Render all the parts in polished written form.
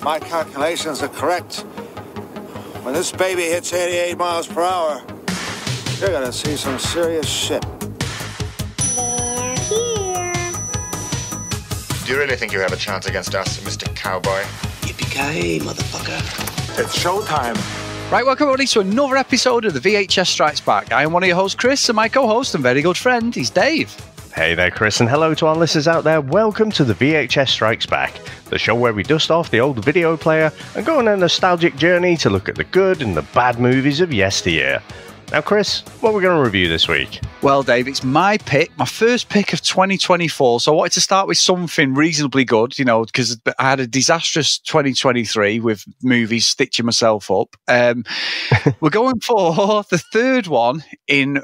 my calculations are correct, when this baby hits 88 miles per hour, you're gonna see some serious shit. They're here. Do you really think you have a chance against us, Mr. Cowboy? Yippee-ki-yay, motherfucker. It's showtime. Right, welcome everybody to another episode of the VHS Strikes Back. I am one of your hosts, Chris, and my co-host and very good friend is Dave. Hey there, Chris, and hello to our listeners out there. Welcome to the VHS Strikes Back, the show where we dust off the old video player and go on a nostalgic journey to look at the good and the bad movies of yesteryear. Now, Chris, what are we going to review this week? Well, Dave, it's my pick, my first pick of 2024, so I wanted to start with something reasonably good, you know, because I had a disastrous 2023 with movies stitching myself up. We're going for the third one in,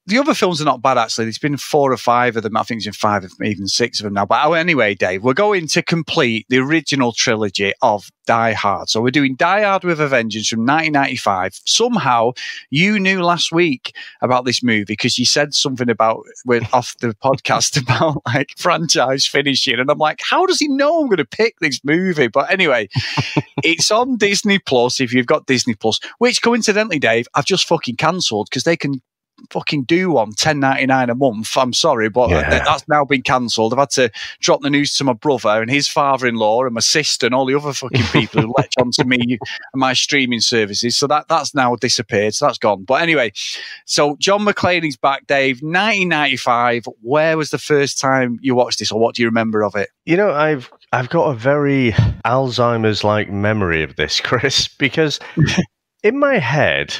the other films are not bad, actually. There's been 4 or 5 of them. I think there's been 5, even 6 of them now. But anyway, Dave, we're going to complete the original trilogy of Die Hard. So we're doing Die Hard with a Vengeance from 1995. Somehow, you knew last week about this movie because you said something about off the podcast about like franchise finishing. And I'm like, how does he know I'm going to pick this movie? But anyway, it's on Disney Plus if you've got Disney Plus, which coincidentally, Dave, I've just fucking cancelled because they can fucking do one $10.99 a month. I'm sorry, but that's now been cancelled. I've had to drop the news to my brother and his father-in-law and my sister and all the other fucking people who latch onto me and my streaming services. So that's now disappeared. So that's gone. But anyway, so John McClane is back, Dave. 1995. Where was the first time you watched this, or what do you remember of it? You know, I've got a very Alzheimer's-like memory of this, Chris, because in my head,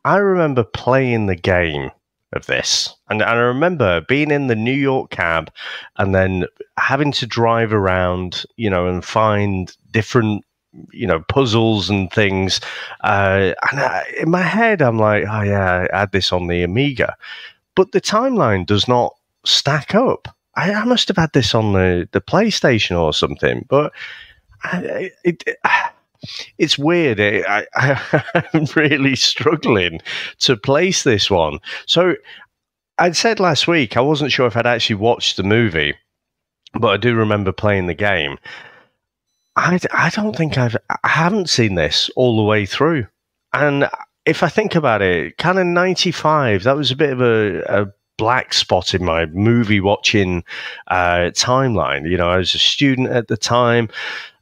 I remember playing the game of this, and I remember being in the New York cab and then having to drive around, you know, and find different, you know, puzzles and things. In my head, I'm like, oh yeah, I had this on the Amiga, but the timeline does not stack up. I must have had this on the PlayStation or something, but it's weird. I'm really struggling to place this one. So I'd said last week I wasn't sure if I'd actually watched the movie, but I do remember playing the game. I don't think I haven't seen this all the way through. And if I think about it, kind of 95, that was a bit of a black spot in my movie watching timeline. You know, I was a student at the time.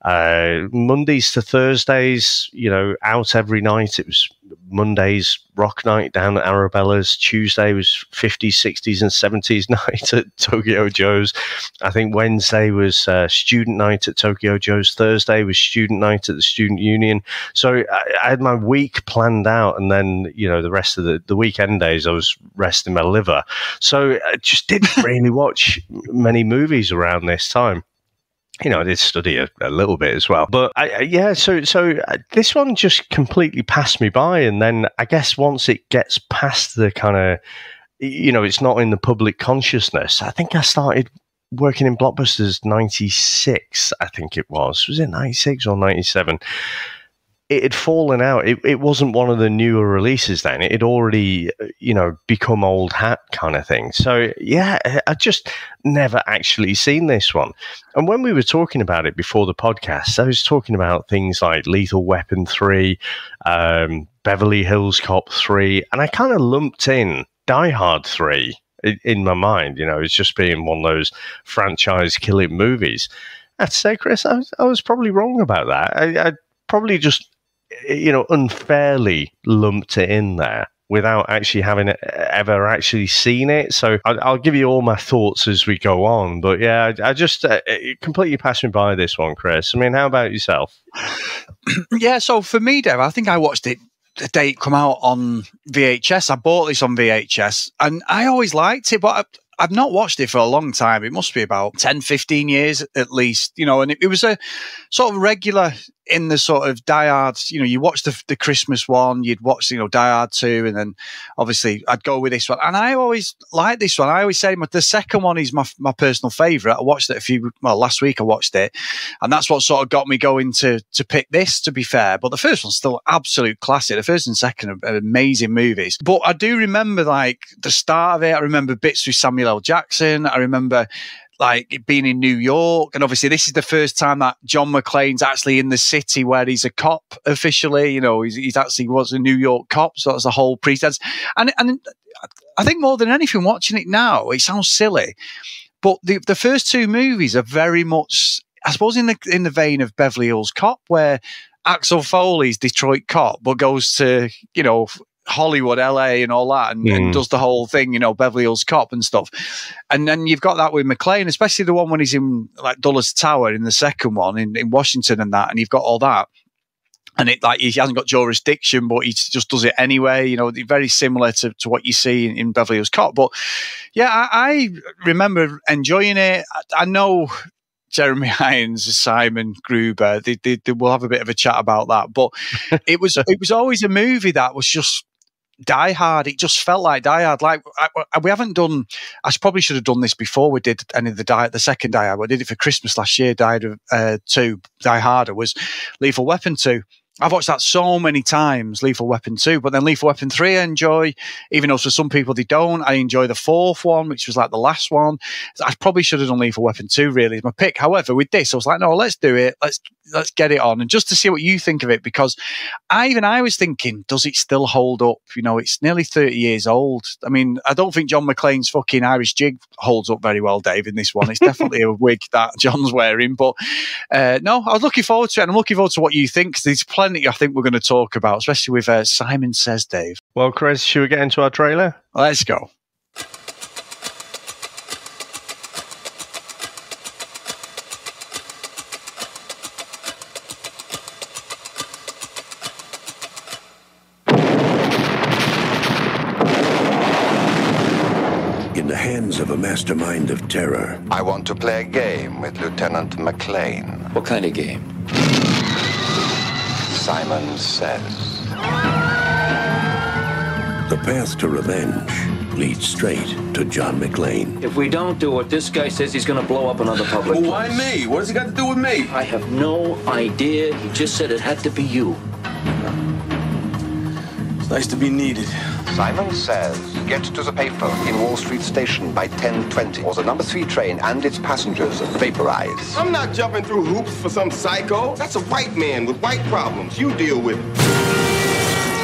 Mondays to Thursdays, you know, out every night. It was Mondays rock night down at Arabella's. Tuesday was 50s, 60s and 70s night at Tokyo Joe's. I think Wednesday was student night at Tokyo Joe's. Thursday was student night at the Student Union. So I had my week planned out, and then, you know, the rest of the weekend days I was resting my liver. So I just didn't really watch many movies around this time. You know, I did study a little bit as well. But so this one just completely passed me by. And then I guess once it gets past the kind of, you know, it's not in the public consciousness. I think I started working in Blockbusters 96, I think it was. Was it 96 or 97? It had fallen out. It wasn't one of the newer releases then. It had already, you know, become old hat kind of thing. So, yeah, I just never actually seen this one. And when we were talking about it before the podcast, I was talking about things like Lethal Weapon 3, Beverly Hills Cop 3, and I kind of lumped in Die Hard 3 in my mind, you know, as just being one of those franchise-killing movies. I'd say, Chris, I was probably wrong about that. I probably just, you know, unfairly lumped it in there without actually having ever actually seen it. So I'll give you all my thoughts as we go on. But yeah, I just it completely passed me by, this one, Chris. I mean, how about yourself? Yeah, so for me, Dave, I think I watched it the day it come out on VHS. I bought this on VHS and I always liked it, but I've not watched it for a long time. It must be about 10, 15 years at least, you know, and it was a sort of regular in the sort of Die Hard, you know, you watch the Christmas one, you'd watch, you know, Die Hard 2, and then obviously I'd go with this one. And I always like this one. I always say the second one is my personal favourite. I watched it last week I watched it, and that's what sort of got me going to pick this, to be fair. But the first one's still absolute classic. The first and second are amazing movies. But I do remember like the start of it. I remember bits with Samuel L. Jackson. I remember like being in New York. And obviously this is the first time that John McClane's actually in the city where he's a cop officially. You know, he's actually was a New York cop. So that's the whole pretense. And I think more than anything, watching it now, it sounds silly, but the first two movies are very much, I suppose, in the vein of Beverly Hills Cop, where Axel Foley's Detroit cop, but goes to, you know, Hollywood, LA and all that, and does the whole thing, you know, Beverly Hills Cop and stuff. And then you've got that with McClane, especially the one when he's in like Dulles Tower in the second one in Washington and that, and you've got all that. And it like he hasn't got jurisdiction, but he just does it anyway. You know, very similar to what you see in Beverly Hills Cop. But yeah, I remember enjoying it. I know Jeremy Irons, Simon Gruber, they will have a bit of a chat about that. But it was always a movie that was just Die Hard. It just felt like Die Hard. Like we haven't done. I probably should have done this before we did any of the second Die Hard. I did it for Christmas last year. Die Harder was Lethal Weapon 2. I've watched that so many times, Lethal Weapon 2, but then Lethal Weapon 3 I enjoy, even though for some people they don't. I enjoy the fourth one, which was like the last one. I probably should have done Lethal Weapon 2, really, is my pick. However, with this, I was like, no, let's do it. Let's get it on. And just to see what you think of it, because I was thinking, does it still hold up? You know, it's nearly 30 years old. I mean, I don't think John McClane's fucking Irish jig holds up very well, Dave, in this one. It's definitely a wig that John's wearing. But no, I was looking forward to it, and I'm looking forward to what you think, because there's plenty I think we're going to talk about, especially with Simon Says, Dave. Well, Chris, should we get into our trailer? Let's go. In the hands of a mastermind of terror. I want to play a game with Lieutenant McClane. What kind of game? Simon Says. The path to revenge leads straight to John McClane. If we don't do it, this guy says he's going to blow up another public place. Why me? What has he got to do with me? I have no idea. He just said it had to be you. It's nice to be needed. Simon Says, get to the payphone in Wall Street Station by 10:20, or the number 3 train and its passengers vaporize. I'm not jumping through hoops for some psycho. That's a white man with white problems. You deal with it.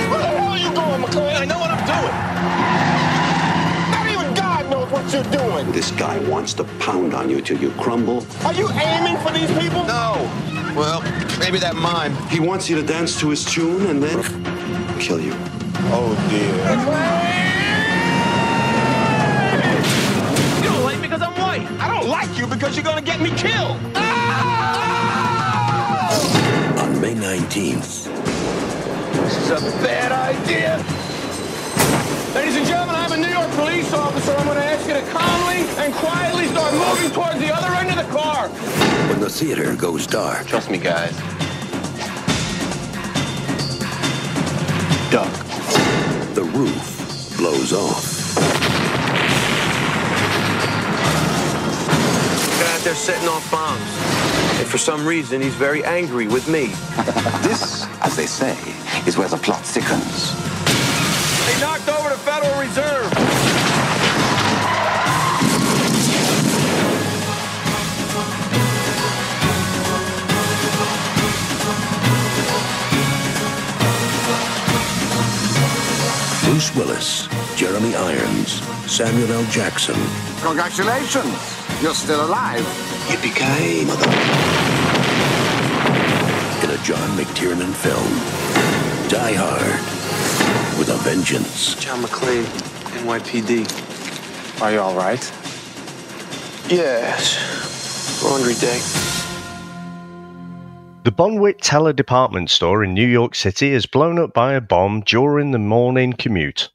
Where the hell are you going, McClane? I know what I'm doing. Not even God knows what you're doing. This guy wants to pound on you till you crumble. Are you aiming for these people? No. Well, maybe that mime. He wants you to dance to his tune and then kill you. Oh, dear. You don't like me because I'm white. I don't like you because you're going to get me killed. On May 19th. This is a bad idea. Ladies and gentlemen, I'm a New York police officer. I'm going to ask you to calmly and quietly start moving towards the other end of the car. When the theater goes dark. Trust me, guys. Duck. The roof blows off. Guy out there setting off bombs. And for some reason, he's very angry with me. This, as they say, is where the plot thickens. They knocked over the Federal Reserve. Bruce Willis, Jeremy Irons, Samuel L. Jackson. Congratulations, you're still alive. Yippee-ki-yay, mother... In a John McTiernan film, Die Hard with a Vengeance. John McClane, NYPD. Are you all right? Yes. Laundry day. The Bonwit Teller department store in New York City is blown up by a bomb during the morning commute.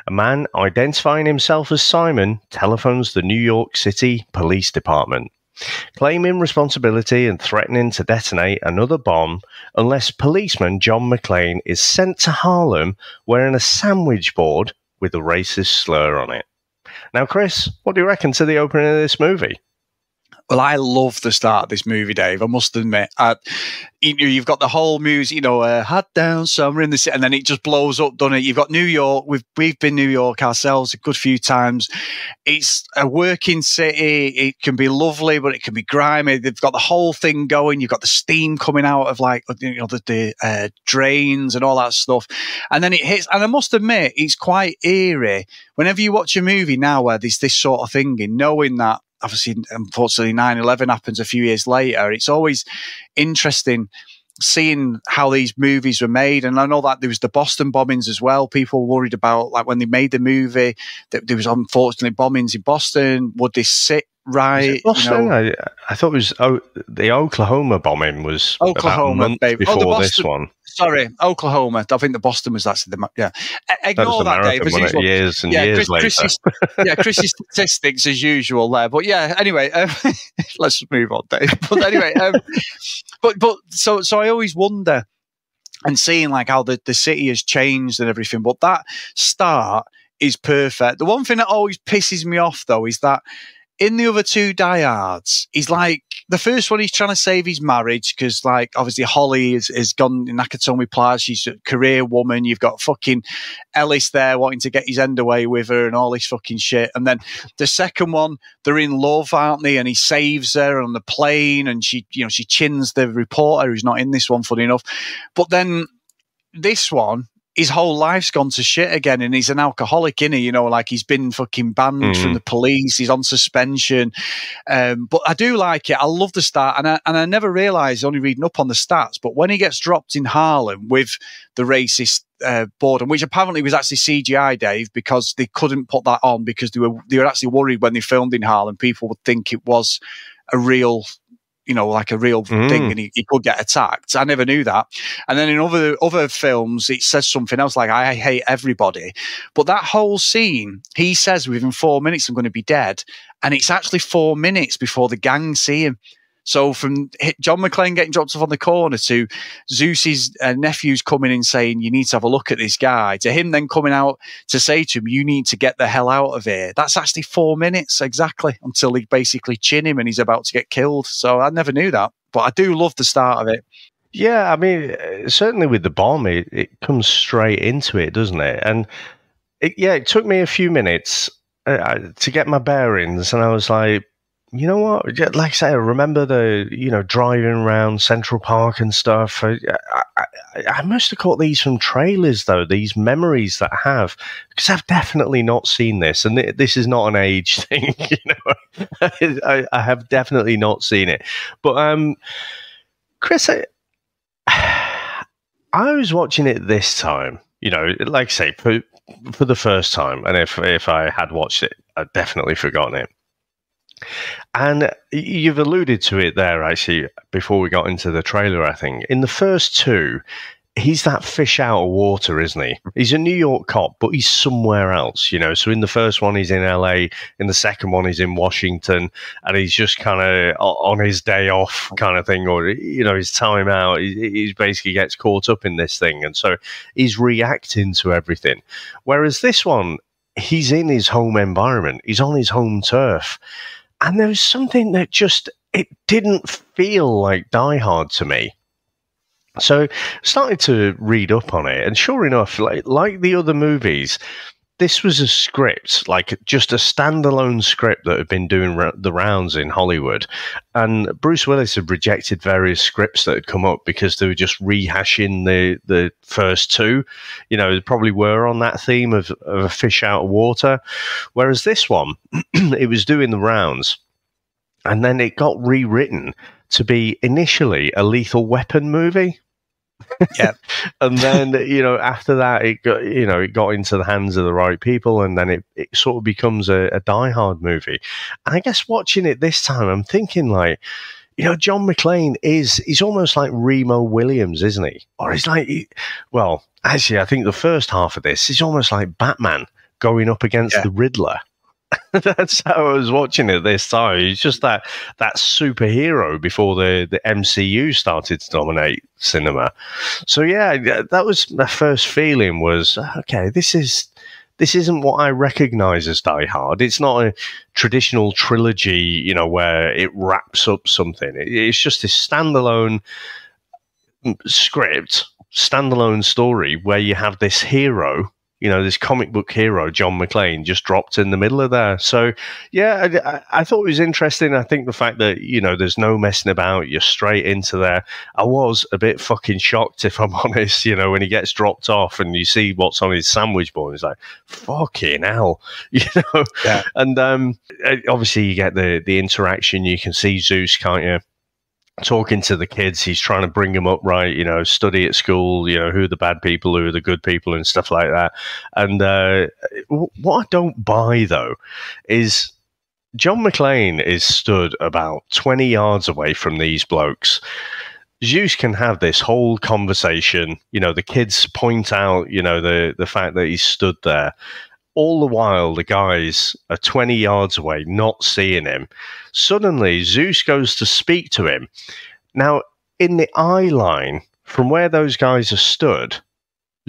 A man identifying himself as Simon telephones the New York City Police Department, claiming responsibility and threatening to detonate another bomb unless policeman John McClane is sent to Harlem wearing a sandwich board with a racist slur on it. Now, Chris, what do you reckon to the opening of this movie? Well, I love the start of this movie, Dave. I must admit, you've got the whole music, hot down summer in the city, and then it just blows up, doesn't it? You've got New York. We've been New York ourselves a good few times. It's a working city. It can be lovely, but it can be grimy. They've got the whole thing going. You've got the steam coming out of the drains and all that stuff, and then it hits. And I must admit, it's quite eerie. Whenever you watch a movie now where there's this sort of thing in, knowing that. Obviously, unfortunately, 9/11 happens a few years later. It's always interesting seeing how these movies were made. And I know that there was the Boston bombings as well. People worried about, like, when they made the movie, that there was unfortunately bombings in Boston. Would this sit right? Boston? I thought it was the Oklahoma bombing was Oklahoma, about a month before this one. Sorry, Oklahoma. I think the Boston was actually Ignore that, Dave. As usual. Years and years later. Chris's statistics as usual there. But yeah, anyway, let's move on, Dave. But anyway, so I always wonder and seeing like how the city has changed and everything. But that start is perfect. The one thing that always pisses me off though is that in the other two Die Hards, he's like, the first one, he's trying to save his marriage because, like, obviously Holly has gone in Nakatomi Plaza. She's a career woman. You've got fucking Ellis there wanting to get his end away with her and all this fucking shit. And then the second one, they're in love, aren't they? And he saves her on the plane and she chins the reporter who's not in this one, funny enough. But then this one, his whole life's gone to shit again, and he's an alcoholic, isn't he? Like he's been fucking banned from the police. He's on suspension. But I do like it. I love the start, and I never realised, only reading up on the stats, but when he gets dropped in Harlem with the racist boredom, which apparently was actually CGI, Dave, because they couldn't put that on because they were actually worried when they filmed in Harlem, people would think it was a real like a real thing, and he could get attacked. I never knew that. And then in other films, it says something else, like, I hate everybody. But that whole scene, he says within 4 minutes, I'm going to be dead. And it's actually 4 minutes before the gang see him. So from John McClane getting dropped off on the corner to Zeus's nephews coming in saying, you need to have a look at this guy, to him then coming out to say to him, you need to get the hell out of here. That's actually 4 minutes exactly until he basically chin him and he's about to get killed. So I never knew that, but I do love the start of it. Yeah, I mean, certainly with the bomb, it comes straight into it, doesn't it? And it took me a few minutes to get my bearings, and I was like, you know what? Like I say, I remember driving around Central Park and stuff. I must have caught these from trailers, though, these memories that I have, because I've definitely not seen this. And this is not an age thing, I have definitely not seen it. But, Chris, I was watching it this time, like I say, for the first time. And if I had watched it, I'd definitely forgotten it. And you've alluded to it there, actually, before we got into the trailer, I think. In the first two, he's that fish out of water, isn't he? He's a New York cop, but he's somewhere else, So in the first one, he's in LA. In the second one, he's in Washington. And he's just kind of on his day off kind of thing, or, his time out. He basically gets caught up in this thing. And so he's reacting to everything. Whereas this one, he's in his home environment. He's on his home turf. And there was something that it didn't feel like Die Hard to me. So I started to read up on it, and sure enough, like the other movies, this was a script, like just a standalone script that had been doing the rounds in Hollywood. And Bruce Willis had rejected various scripts that had come up because they were just rehashing the first two. They probably were on that theme of a fish out of water. Whereas this one, it was doing the rounds. And then it got rewritten to be initially a Lethal Weapon movie. Yeah. And then, after that, it got into the hands of the right people, and then it sort of becomes a Die Hard movie. And I guess watching it this time, I'm thinking like, John McClane he's almost like Remo Williams, isn't he? Or he's like, actually, I think the first half of this is almost like Batman going up against the Riddler. That's how I was watching it this time. He's just that superhero before the MCU started to dominate cinema. So yeah, that was my first feeling was, okay, this is this isn't what I recognise as Die Hard. It's not a traditional trilogy, you know, where it wraps up something. It's just this standalone script, standalone story where you have this hero, you know, this comic book hero, John McClane, just dropped in the middle of there. So, yeah, I thought it was interesting. I think the fact that, you know, there's no messing about, you're straight into there. I was a bit fucking shocked, if I'm honest, you know, when he gets dropped off and you see what's on his sandwich board. It's like, fucking hell, you know? Yeah. And obviously you get the interaction. You can see Zeus, can't you? Talking to the kids, he's trying to bring them up right, you know, study at school, you know, who are the bad people, who are the good people and stuff like that. And what I don't buy, though, is John McClane is stood about 20 yards away from these blokes. Zeus can have this whole conversation, you know, the kids point out, you know, the fact that he's stood there. All the while, the guys are 20 yards away, not seeing him. Suddenly, Zeus goes to speak to him. Now, in the eye line, from where those guys are stood,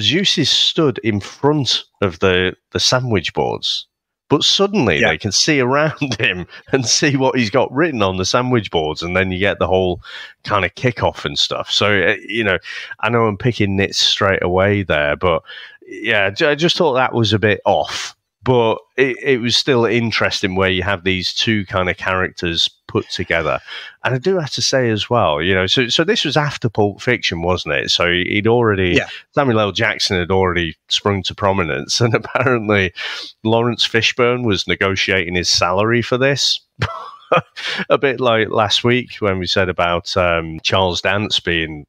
Zeus is stood in front of the sandwich boards. But suddenly, they can see around him and see what he's got written on the sandwich boards, and then you get the whole kind of kickoff and stuff. So, you know, I know I'm picking nits straight away there, but yeah, I just thought that was a bit off. But it was still interesting where you have these two kind of characters put together. And I do have to say as well, you know, so this was after Pulp Fiction, wasn't it? So he'd already, Samuel L. Jackson had already sprung to prominence. And apparently Lawrence Fishburne was negotiating his salary for this. A bit like last week when we said about Charles Dance being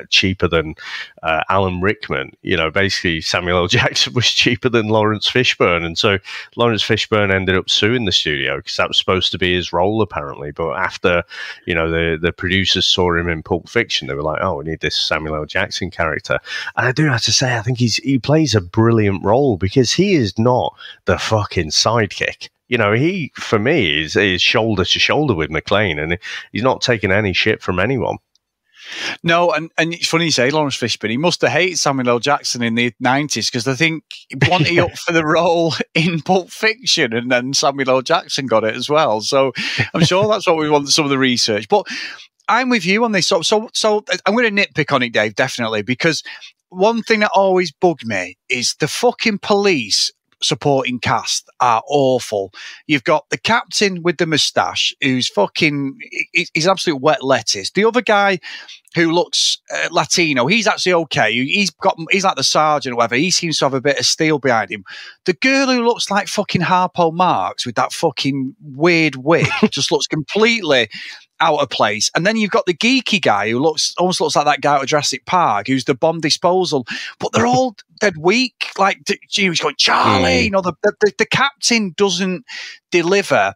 cheaper than Alan Rickman. You know, basically Samuel L. Jackson was cheaper than Lawrence Fishburne. And so Lawrence Fishburne ended up suing the studio because that was supposed to be his role, apparently. But after, you know, the producers saw him in Pulp Fiction, they were like, oh, we need this Samuel L. Jackson character. And I do have to say, I think he plays a brilliant role because he is not the fucking sidekick. You know, he, for me, is shoulder to shoulder with McClane, and he's not taking any shit from anyone. No, and it's funny you say Lawrence Fishburne. He must have hated Samuel L. Jackson in the 90s because I think he wanted up for the role in Pulp Fiction, and then Samuel L. Jackson got it as well. So I'm sure that's what we want, some of the research. But I'm with you on this. So I'm going to nitpick on it, Dave, definitely, because one thing that always bugged me is the fucking police supporting cast are awful. You've got the captain with the moustache who's fucking, he's absolute wet lettuce. The other guy who looks Latino, he's actually okay. He's like the sergeant or whatever. He seems to have a bit of steel behind him. The girl who looks like fucking Harpo Marx with that fucking weird wig just looks completely out of place. And then you've got the geeky guy who almost looks like that guy at Jurassic Park who's the bomb disposal, but they're all dead weak. Like he was going, Charlie, you know, the captain doesn't deliver.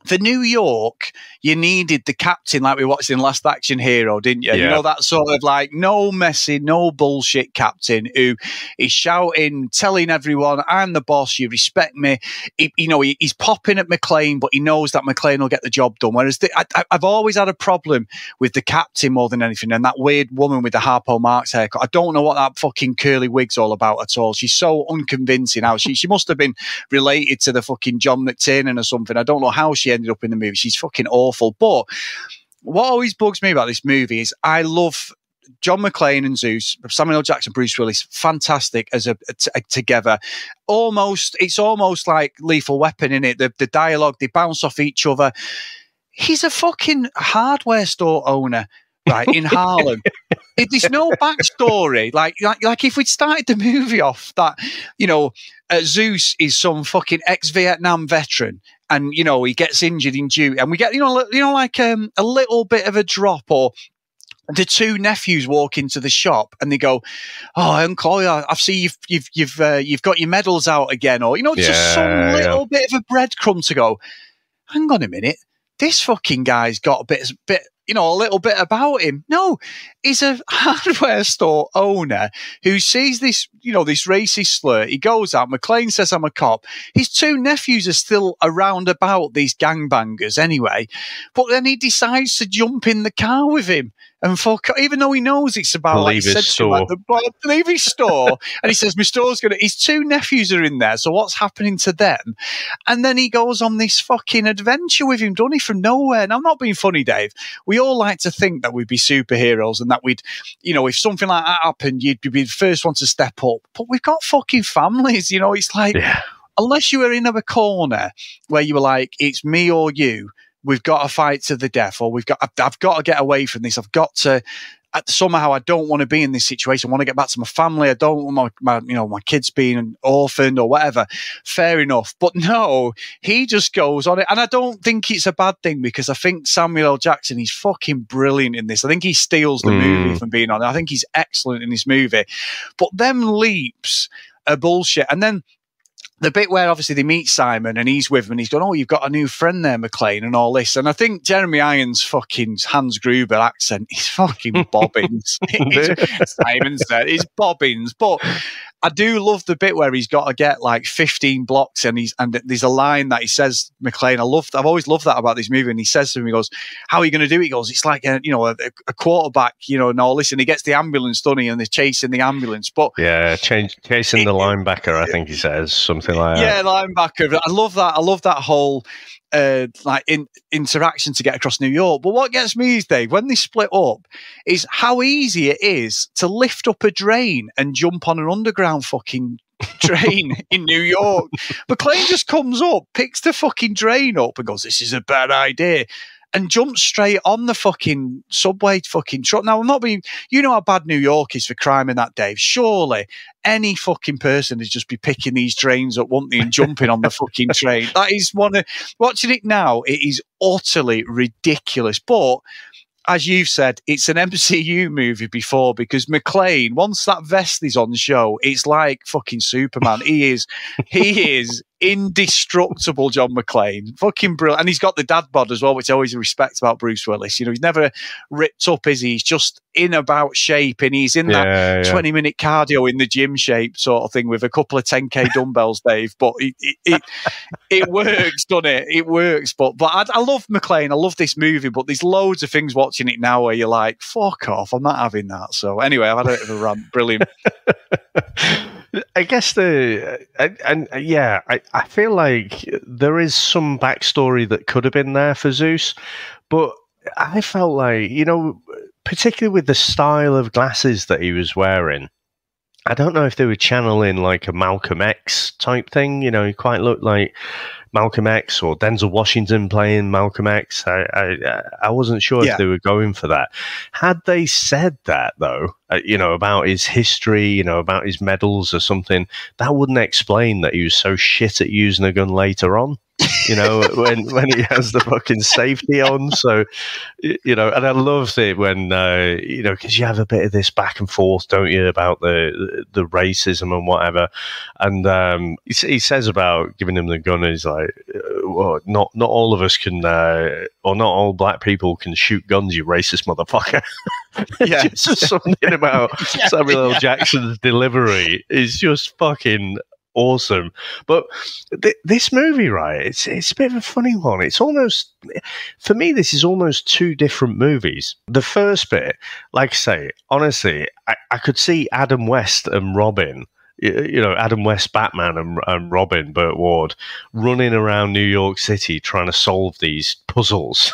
For New York, you needed the captain like we watched in Last Action Hero, didn't you? Yeah. You know, that sort of like no messy, no bullshit captain who is shouting, telling everyone, I'm the boss, you respect me. He's popping at McClane, but he knows that McClane will get the job done. Whereas I've always had a problem with the captain more than anything, and that weird woman with the Harpo Marx haircut. I don't know what that fucking curly wig's all about at all. She's so unconvincing. How she must have been related to the fucking John McTiernan or something. I don't know how she ended up in the movie. She's fucking awful. But what always bugs me about this movie is I love John McClane and Zeus, Samuel L. Jackson, Bruce Willis, fantastic as together. It's almost like Lethal Weapon, in it. The dialogue, they bounce off each other. He's a fucking hardware store owner, right, in Harlem. There's no backstory. Like if we'd started the movie off that, you know, Zeus is some fucking ex-Vietnam veteran, and you know he gets injured in duty, and we get like a little bit of a drop, or the two nephews walk into the shop and they go, "Oh, Uncle, I see you've got your medals out again," or just some little bit of a breadcrumb to go, hang on a minute, this fucking guy's got a bit a little bit about him. No, he's a hardware store owner who sees this, this racist slur. He goes out. McClane says, I'm a cop. His two nephews are still around about these gangbangers anyway. But then he decides to jump in the car with him. And even though he knows it's about, leave his store. Leave his store. And he says, my store's going to, his two nephews are in there. So what's happening to them? And then he goes on this fucking adventure with him, doesn't he, from nowhere? And I'm not being funny, Dave. We all like to think that we'd be superheroes and that we'd, if something like that happened, you'd be the first one to step up. But we've got fucking families, it's like, unless you were in a corner where you were like, it's me or you, we've got to fight to the death, or I've got to get away from this. I've got to, somehow I don't want to be in this situation. I want to get back to my family. I don't want my kids being orphaned or whatever. Fair enough. But no, he just goes on it. And I don't think it's a bad thing, because I think Samuel L. Jackson, he's fucking brilliant in this. I think he steals the movie, from being honest. I think he's excellent in this movie. But them leaps are bullshit. And then the bit where obviously they meet Simon and he's with him and he's going, oh, you've got a new friend there, McClane, and all this. And I think Jeremy Irons' fucking Hans Gruber accent is fucking bobbins. Simon said it's bobbins. But I do love the bit where he's got to get like 15 blocks and there's a line that he says, McClane, I've always loved that about this movie. And he says to him, he goes, how are you going to do it? He goes, it's like a quarterback, and all this. And he gets the ambulance, doesn't he? And they're chasing the ambulance. But chasing the linebacker, I think he says, something like that. Yeah, linebacker. I love that. I love that whole interaction to get across New York. But what gets me is, Dave, when they split up, is how easy it is to lift up a drain and jump on an underground fucking train in New York. McClane just comes up, picks the fucking drain up and goes, this is a bad idea, and jumps straight on the fucking subway fucking truck. Now, I'm not being, how bad New York is for crime in that, Dave. Surely any fucking person would just be picking these trains up, wouldn't they, and jumping on the fucking train. That is watching it now, it is utterly ridiculous. But as you've said, it's an MCU movie before, because McClane, once that vest is on show, it's like fucking Superman. He is indestructible, John McClane. Fucking brilliant. And he's got the dad bod as well, which I always respect about Bruce Willis. He's never ripped up, is he? He's just in about shape, and he's in that 20-minute cardio in the gym shape sort of thing with a couple of 10K dumbbells, Dave. But it works, doesn't it? It works. But I love McClane. I love this movie, but there's loads of things watching it now where you're like, fuck off, I'm not having that. So anyway, I've had a bit of a rant. Brilliant. I guess I feel like there is some backstory that could have been there for Zeus, but I felt like, particularly with the style of glasses that he was wearing, I don't know if they were channeling like a Malcolm X type thing. He quite looked like Malcolm X or Denzel Washington playing Malcolm X. I wasn't sure if they were going for that. Had they said that, though, about his history, about his medals or something, that wouldn't explain that he was so shit at using a gun later on. When he has the fucking safety on. So, and I loved it when, because you have a bit of this back and forth, don't you, about the racism and whatever. And he says about giving him the gun, he's like, well, not all of us can, or not all black people can shoot guns, you racist motherfucker. Yeah. Just something about Samuel L. Jackson's delivery is just fucking awesome. But this movie, right, it's a bit of a funny one. It's almost, for me, this is almost two different movies. The first bit, like I say, honestly, I could see Adam West and Robin, Adam West Batman and Robin, Burt Ward, running around New York City trying to solve these puzzles.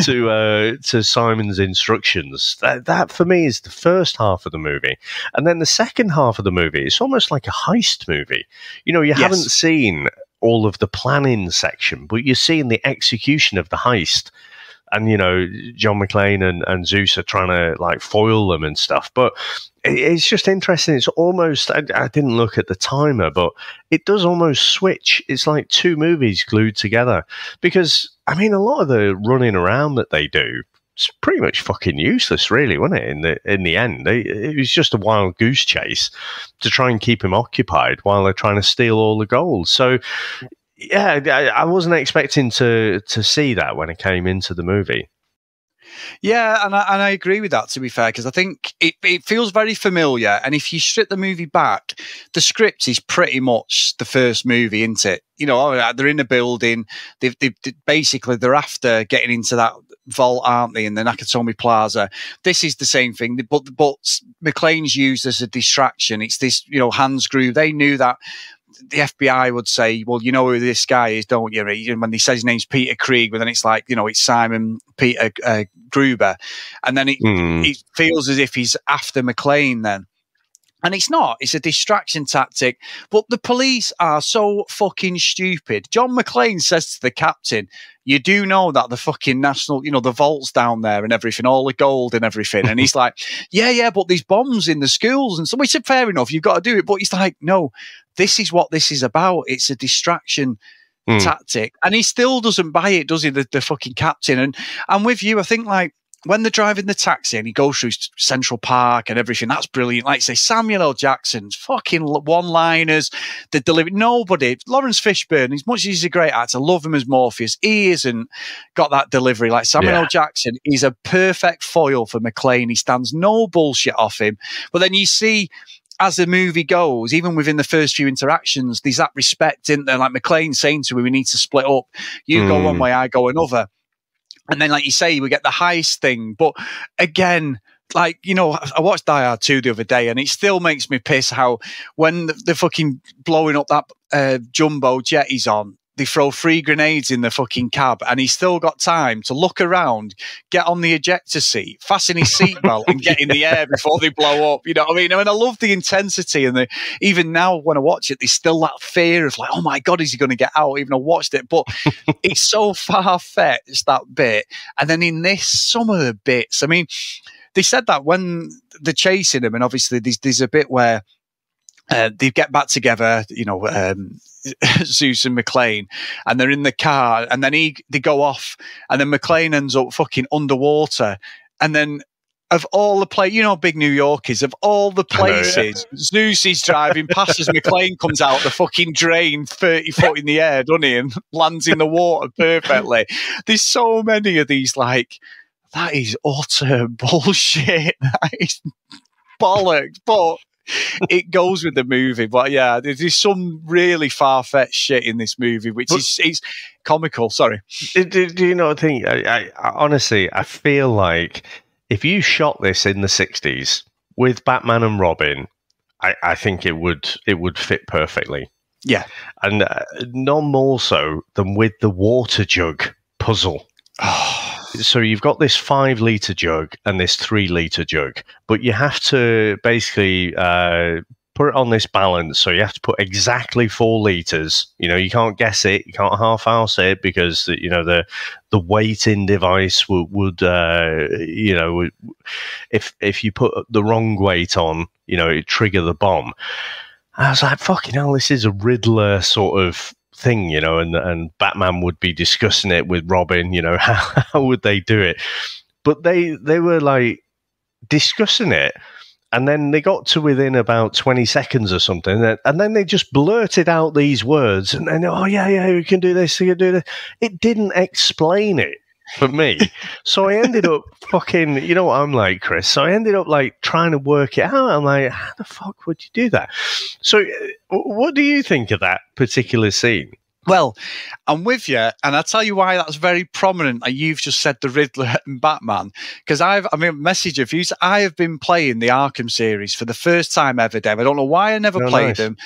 To Simon's instructions. That for me is the first half of the movie, and then the second half of the movie, it's almost like a heist movie. You haven't seen all of the planning section, but you're seeing the execution of the heist. And, John McClane and Zeus are trying to like foil them and stuff. But it's just interesting. It's almost, I didn't look at the timer, but it does almost switch. It's like two movies glued together. Because, a lot of the running around that they do, it's pretty much fucking useless, really, wasn't it? In the end, it was just a wild goose chase to try and keep him occupied while they're trying to steal all the gold. So, yeah, I wasn't expecting to see that when it came into the movie. Yeah, and I agree with that, to be fair, because I think it feels very familiar. And if you strip the movie back, the script is pretty much the first movie, isn't it? You know, they're in a building. Basically, they're after getting into that vault, aren't they, in the Nakatomi Plaza? This is the same thing, but McClane's used as a distraction. It's this, you know, Hans Gruber. They knew that the FBI would say, well, you know who this guy is, don't you? When they say his name's Peter Krieg, but then it's like, you know, it's Simon Peter Gruber. And then it feels as if he's after McClane then. And it's not. It's a distraction tactic. But the police are so fucking stupid. John McClane says to the captain, you do know that the fucking national, you know, the vault's down there and everything, all the gold and everything. And he's like, yeah, but there's bombs in the schools. And so we said, fair enough, you've got to do it. But he's like, no, this is what this is about. It's a distraction tactic. And he still doesn't buy it, does he, the fucking captain? And I'm with you. I think, like, when they're driving the taxi and he goes through Central Park and everything, that's brilliant. Like, say, Samuel L. Jackson's fucking one-liners, the delivery. Nobody, Lawrence Fishburne, as much as he's a great actor, love him as Morpheus, he hasn't got that delivery. Like, Samuel L. Jackson is a perfect foil for McClane. He stands no bullshit off him. But then you see, as the movie goes, even within the first few interactions, there's that respect, isn't there? Like McClane saying to him, we need to split up. You go one way, I go another. And then, like you say, we get the heist thing. But again, like, you know, I watched Die Hard 2 the other day, and it still makes me piss how when they're fucking blowing up that jumbo jet he's on, they throw 3 grenades in the fucking cab, and he's still got time to look around, get on the ejector seat, fasten his seatbelt, and get in the air before they blow up. You know what I mean? I mean, I love the intensity, and even now when I watch it, there's still that fear of like, oh my God, is he going to get out? Even I watched it, but it's so far-fetched, that bit. And then in this, some of the bits, I mean, they said that when they're chasing him, and obviously there's a bit where they get back together, you know, Zeus and McClane, and they're in the car, and then they go off, and then McClane ends up fucking underwater. And then, of all the places, you know how big New York is, of all the places, Zeus is driving past as McClane comes out the fucking drain 30 foot in the air, doesn't he, and lands in the water perfectly. There's so many of these, like, that is utter bullshit. That is bollocks. But it goes with the movie. But yeah, there's some really far-fetched shit in this movie, which is comical. Sorry. Do you know what I think? I honestly, I feel like if you shot this in the 60s with Batman and Robin, I think it would fit perfectly. Yeah. And none more so than with the water jug puzzle. So you've got this 5-litre jug and this 3-litre jug, but you have to basically put it on this balance. So you have to put exactly 4 litres. You know, you can't guess it, you can't half-house it, because you know the weighting device would you know, if you put the wrong weight on, you know, it'd trigger the bomb. I was like, fucking hell, this is a Riddler sort of thing, you know, and Batman would be discussing it with Robin, you know, how would they do it? But they were like discussing it, and then they got to within about 20 seconds or something, and then they just blurted out these words, and then, oh yeah, we can do this, we can do this. It didn't explain it for me. So I ended up fucking, you know what I'm like, Chris? So I ended up like trying to work it out. I'm like, how the fuck would you do that? So what do you think of that particular scene? Well, I'm with you, and I'll tell you why that's very prominent. You've just said the Riddler and Batman, because message of you. I have been playing the Arkham series for the first time ever, Dave. I don't know why I never played them,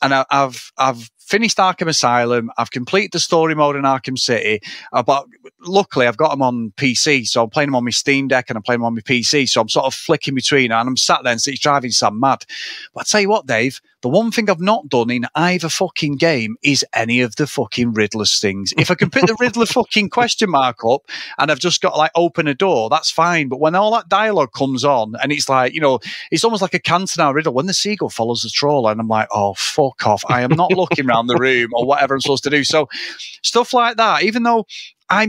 and I've finished Arkham Asylum. I've completed the story mode in Arkham City, but luckily I've got them on PC, so I'm playing them on my Steam Deck and I'm playing them on my PC, so I'm sort of flicking between, and I'm sat there and it's driving Sam mad. But I tell you what, Dave, the one thing I've not done in either fucking game is any of the fucking Riddler things. If I can put the Riddler fucking question mark up and I've just got to like open a door, that's fine. But when all that dialogue comes on and it's like, you know, it's almost like a Cantona riddle when the seagull follows the trawler, and I'm like, oh, fuck off. I am not looking around the room or whatever I'm supposed to do. So stuff like that, even though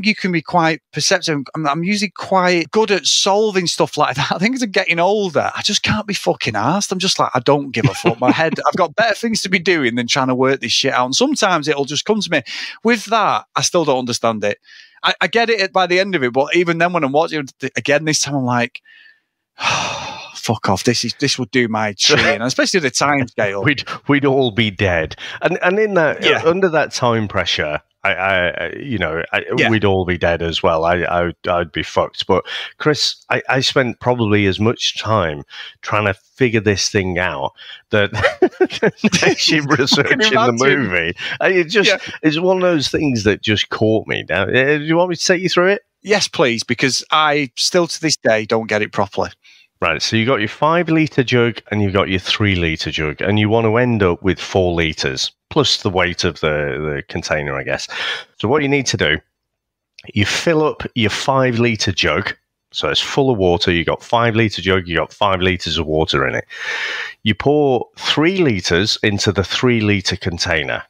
you can be quite perceptive. I'm usually quite good at solving stuff like that. I think as I'm getting older, I just can't be fucking arsed. I'm just like, I don't give a fuck. My head, I've got better things to be doing than trying to work this shit out. And sometimes it'll just come to me. With that, I still don't understand it. I get it by the end of it, but even then when I'm watching it again this time, I'm like, fuck off. This would do my tree, especially the time scale. We'd all be dead. And in that, under that time pressure, we'd all be dead as well. I'd be fucked. But Chris, I spent probably as much time trying to figure this thing out that actually researching the movie. It's one of those things that just caught me. Now, do you want me to take you through it? Yes, please, because I still to this day don't get it properly. Right, so you got your 5-litre jug and you've got your 3-litre jug, and you want to end up with 4 litres, plus the weight of the container, I guess. So what you need to do, you fill up your 5-litre jug, so it's full of water, you got 5-litre jug, you got 5 litres of water in it. You pour 3 litres into the 3-litre container.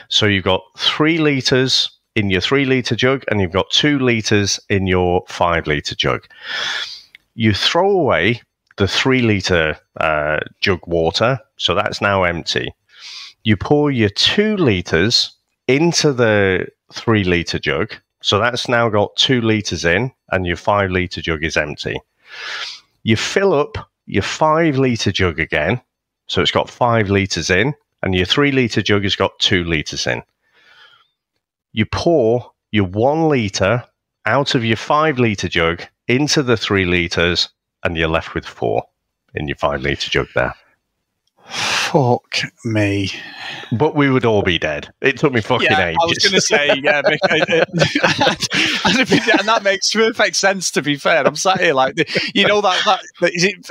So you've got 3 litres in your 3-litre jug, and you've got 2 litres in your 5-litre jug. You throw away the 3-litre jug water, so that's now empty. You pour your 2 litres into the 3-litre jug, so that's now got 2 litres in, and your 5-litre jug is empty. You fill up your 5-litre jug again, so it's got 5 litres in, and your 3-litre jug has got 2 litres in. You pour your 1 litre out of your 5-litre jug into the 3 litres, and you're left with 4 in your 5-litre jug there. Fuck me. But we would all be dead. It took me fucking ages. I was going to say, and that makes perfect sense, to be fair. I'm sat here like, that is it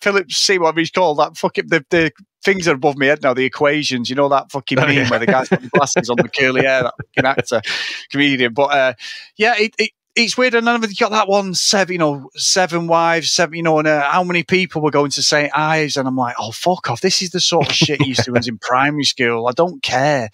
Philip Seymour, he's called that fucking, the things are above my head now, the equations, that fucking meme where the guy's got the glasses on, the curly hair, that fucking actor, comedian. But it's weird. And then you got that one, 7 wives, 7, and how many people were going to St. Ives? And I'm like, oh, fuck off. This is the sort of shit you used to when I was in primary school. I don't care.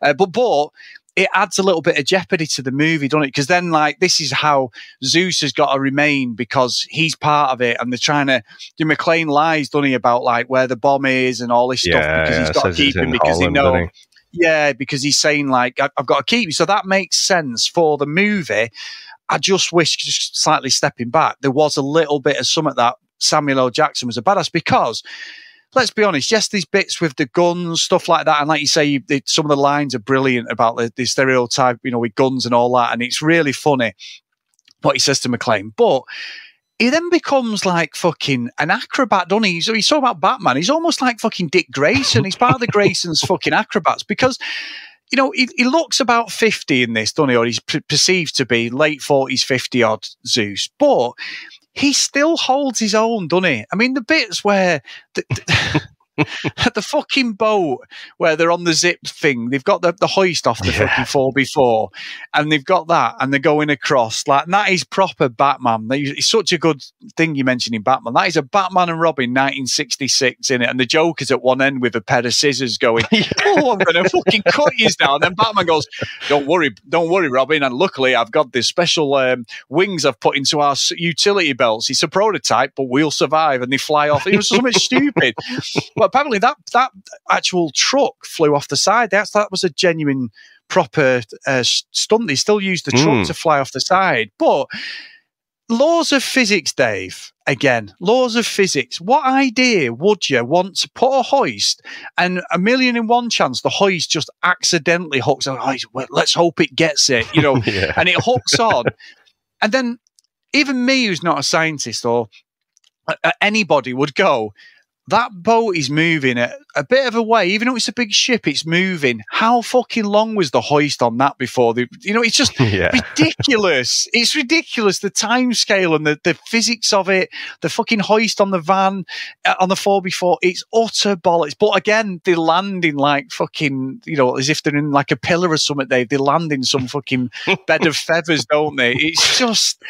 But it adds a little bit of jeopardy to the movie, doesn't it? Because then, this is how Zeus has got to remain because he's part of it. And they're trying to, McClane lies, doesn't he, about, where the bomb is and all this stuff because he's got to keep him because Holland, they know. Yeah, because he's saying, I've got to keep you. So that makes sense for the movie. I just wish, just slightly stepping back, there was a little bit of something that Samuel L. Jackson was a badass because, let's be honest, yes, these bits with the guns, stuff like that, and like you say, some of the lines are brilliant about the stereotype, with guns and all that, and it's really funny what he says to McClane. But he then becomes like fucking an acrobat, doesn't he? So he's talking about Batman. He's almost like fucking Dick Grayson. He's part of the Graysons' fucking acrobats because... he looks about 50 in this, doesn't he? Or he's perceived to be late 40s, 50-odd Zeus. But he still holds his own, doesn't he? I mean, the bits where... the fucking boat where they're on the zip thing, they've got the hoist off the fucking 4x4, and they've got that, and they're going across. And that is proper Batman. It's such a good thing you mentioned in Batman. That is a Batman and Robin 1966 in it, and the Joker's at one end with a pair of scissors going, oh, I'm going to fucking cut you now. And then Batman goes, don't worry, Robin. And luckily, I've got this special wings I've put into our utility belts. It's a prototype, but we'll survive. And they fly off. It was something stupid. But apparently that actual truck flew off the side. That was a genuine, proper stunt. They still used the truck to fly off the side. But laws of physics, Dave, again, laws of physics. What idea would you want to put a hoist and 1,000,001 chance the hoist just accidentally hooks on? Well, let's hope it gets it, and it hooks on. And then even me, who's not a scientist or anybody, would go, that boat is moving at a bit of a way, even though it's a big ship, it's moving. How fucking long was the hoist on that before? It's just ridiculous. It's ridiculous, the time scale and the physics of it, the fucking hoist on the van, on the 4x4, it's utter bollocks. But again, they're landing like fucking, as if they're in like a pillar or something. They land in some fucking bed of feathers, don't they? It's just,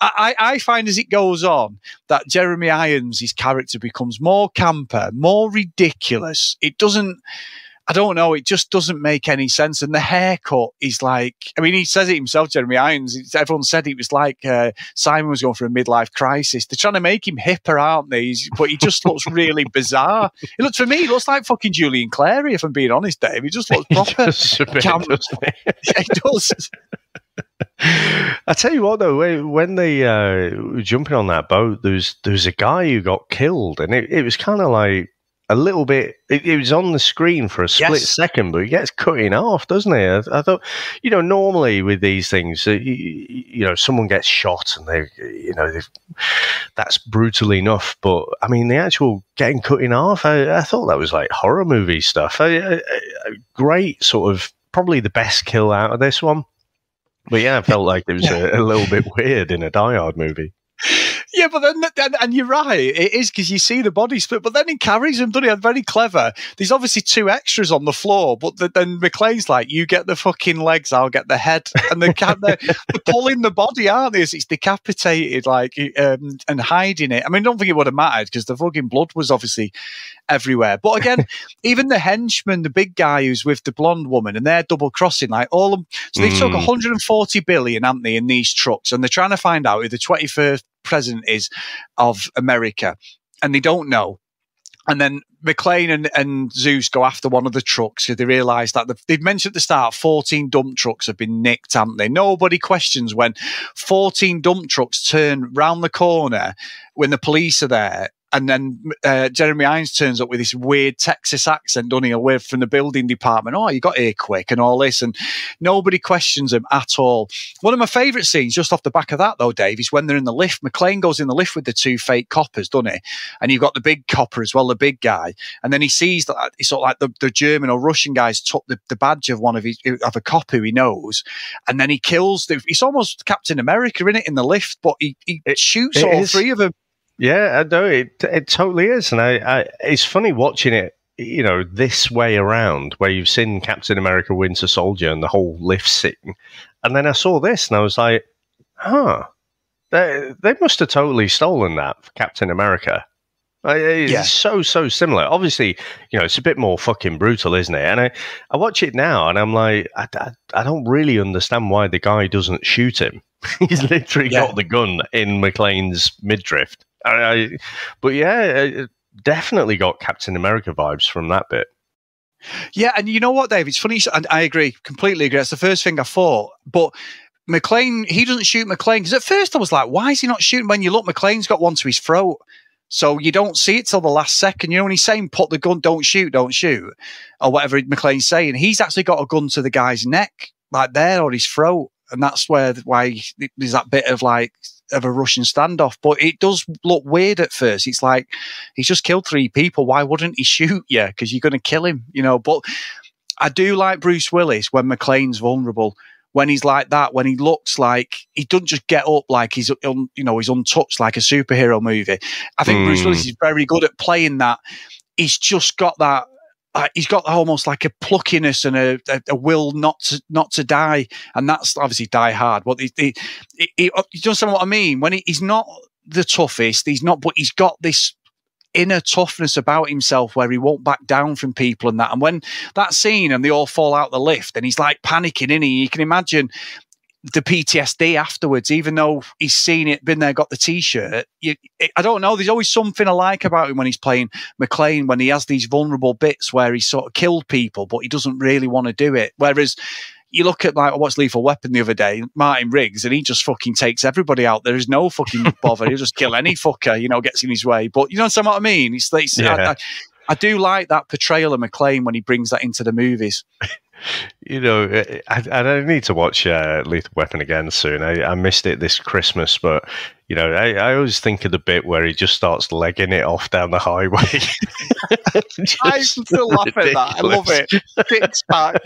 I find as it goes on that Jeremy Irons, his character becomes more camper, more ridiculous. It doesn't, I don't know. It just doesn't make any sense. And the haircut is like, I mean, he says it himself, Jeremy Irons. Everyone said it was like Simon was going through a midlife crisis. They're trying to make him hipper, aren't they? But he just looks really bizarre. For me, he looks like fucking Julian Clary, if I'm being honest, Dave. He just looks proper. He does. I tell you what, though, when they were jumping on that boat, there was a guy who got killed, and it was kind of like a little bit. It was on the screen for a split second, but he gets cut in half, doesn't he? I thought, normally with these things, someone gets shot, and that's brutal enough. But I mean, the actual getting cut in half, I thought that was like horror movie stuff. A great sort of, probably the best kill out of this one. But yeah, I felt like it was a little bit weird in a Die Hard movie. Yeah, but then, and you're right, it is, because you see the body split, but then he carries him, doesn't he? Very clever. There's obviously two extras on the floor, but then McClane's like, you get the fucking legs, I'll get the head. And they're pulling the body, aren't they? It's decapitated, and hiding it. I mean, I don't think it would have mattered, because the fucking blood was obviously everywhere. But again, even the henchman, the big guy who's with the blonde woman, and they're double crossing, like all of them. So they took 140 billion, haven't they, in these trucks, and they're trying to find out who the 21st president is of America, and they don't know. And then McClane and Zeus go after one of the trucks, because they realise that they've mentioned at the start 14 dump trucks have been nicked, haven't they? Nobody questions when 14 dump trucks turn round the corner when the police are there. And then Jeremy Irons turns up with this weird Texas accent, doesn't he, away from the building department. Oh, you got here quick and all this. And nobody questions him at all. One of my favourite scenes, just off the back of that, though, Dave, is when they're in the lift. McClane goes in the lift with the two fake coppers, doesn't he? And you've got the big copper as well, the big guy. And then he sees that it's sort of like the German or Russian guys took the badge of of a cop who he knows. And then he kills. It's almost Captain America, isn't it, in the lift? But he shoots all three of them. Yeah, I know it totally is, and I it's funny watching it, this way around, where you've seen Captain America: Winter Soldier and the whole lift scene, and then I saw this, and I was like, they must have totally stolen that for Captain America. It's so similar. Obviously, it's a bit more fucking brutal, isn't it? And I watch it now, and I'm like, I don't really understand why the guy doesn't shoot him. He's literally got the gun in McClane's midriff. But definitely got Captain America vibes from that bit. Yeah, and you know what, Dave? It's funny, and I agree, completely agree. That's the first thing I thought. But McClane, he doesn't shoot McClane, because at first I was like, why is he not shooting? When you look, McClane's got one to his throat. So you don't see it till the last second. When he's saying, put the gun, don't shoot, or whatever McClane's saying, he's actually got a gun to the guy's neck, like there, or his throat. And that's why there's that bit of a Russian standoff. But it does look weird at first. It's like, he's just killed 3 people. Why wouldn't he shoot you? Because you're going to kill him, But I do like Bruce Willis when McClane's vulnerable. When he's like that, when he looks like he doesn't just get up like he's untouched like a superhero movie. I think Bruce Willis is very good at playing that. He's just got that. He's got almost like a pluckiness and a will not to die, and that's obviously Die Hard. But you understand what I mean? When he's not the toughest, he's not, but he's got this inner toughness about himself where he won't back down from people and that. And when that scene and they all fall out the lift and he's like panicking, innit? You can imagine the PTSD afterwards, even though he's seen it, been there, got the T-shirt. I don't know. There's always something I like about him when he's playing McClane, when he has these vulnerable bits where he's sort of killed people, but he doesn't really want to do it. Whereas you look at, I watched Lethal Weapon the other day, Martin Riggs, and he just fucking takes everybody out. There is no fucking bother. He'll just kill any fucker, gets in his way. But you know what I mean? I do like that portrayal of McClane when he brings that into the movies. I need to watch Lethal Weapon again soon. I missed it this Christmas, but I always think of the bit where he just starts legging it off down the highway. I still laugh at that. I love it. Six pack.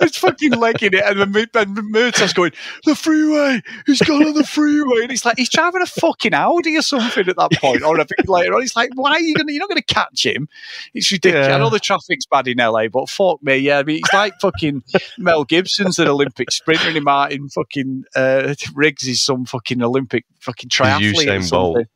It's fucking legging it, and Murtaugh's going, the freeway. He's gone on the freeway, and it's like he's driving a fucking Audi or something at that point, or a bit later on. It's like, why are you gonna? You're not going to catch him. It's ridiculous. I know the traffic's bad in LA, but fuck me, yeah. I mean, it's like fucking Mel Gibson's an Olympic sprinter, and Martin fucking Riggs is some fucking Olympic fucking fucking triathlete. Usain Bolt.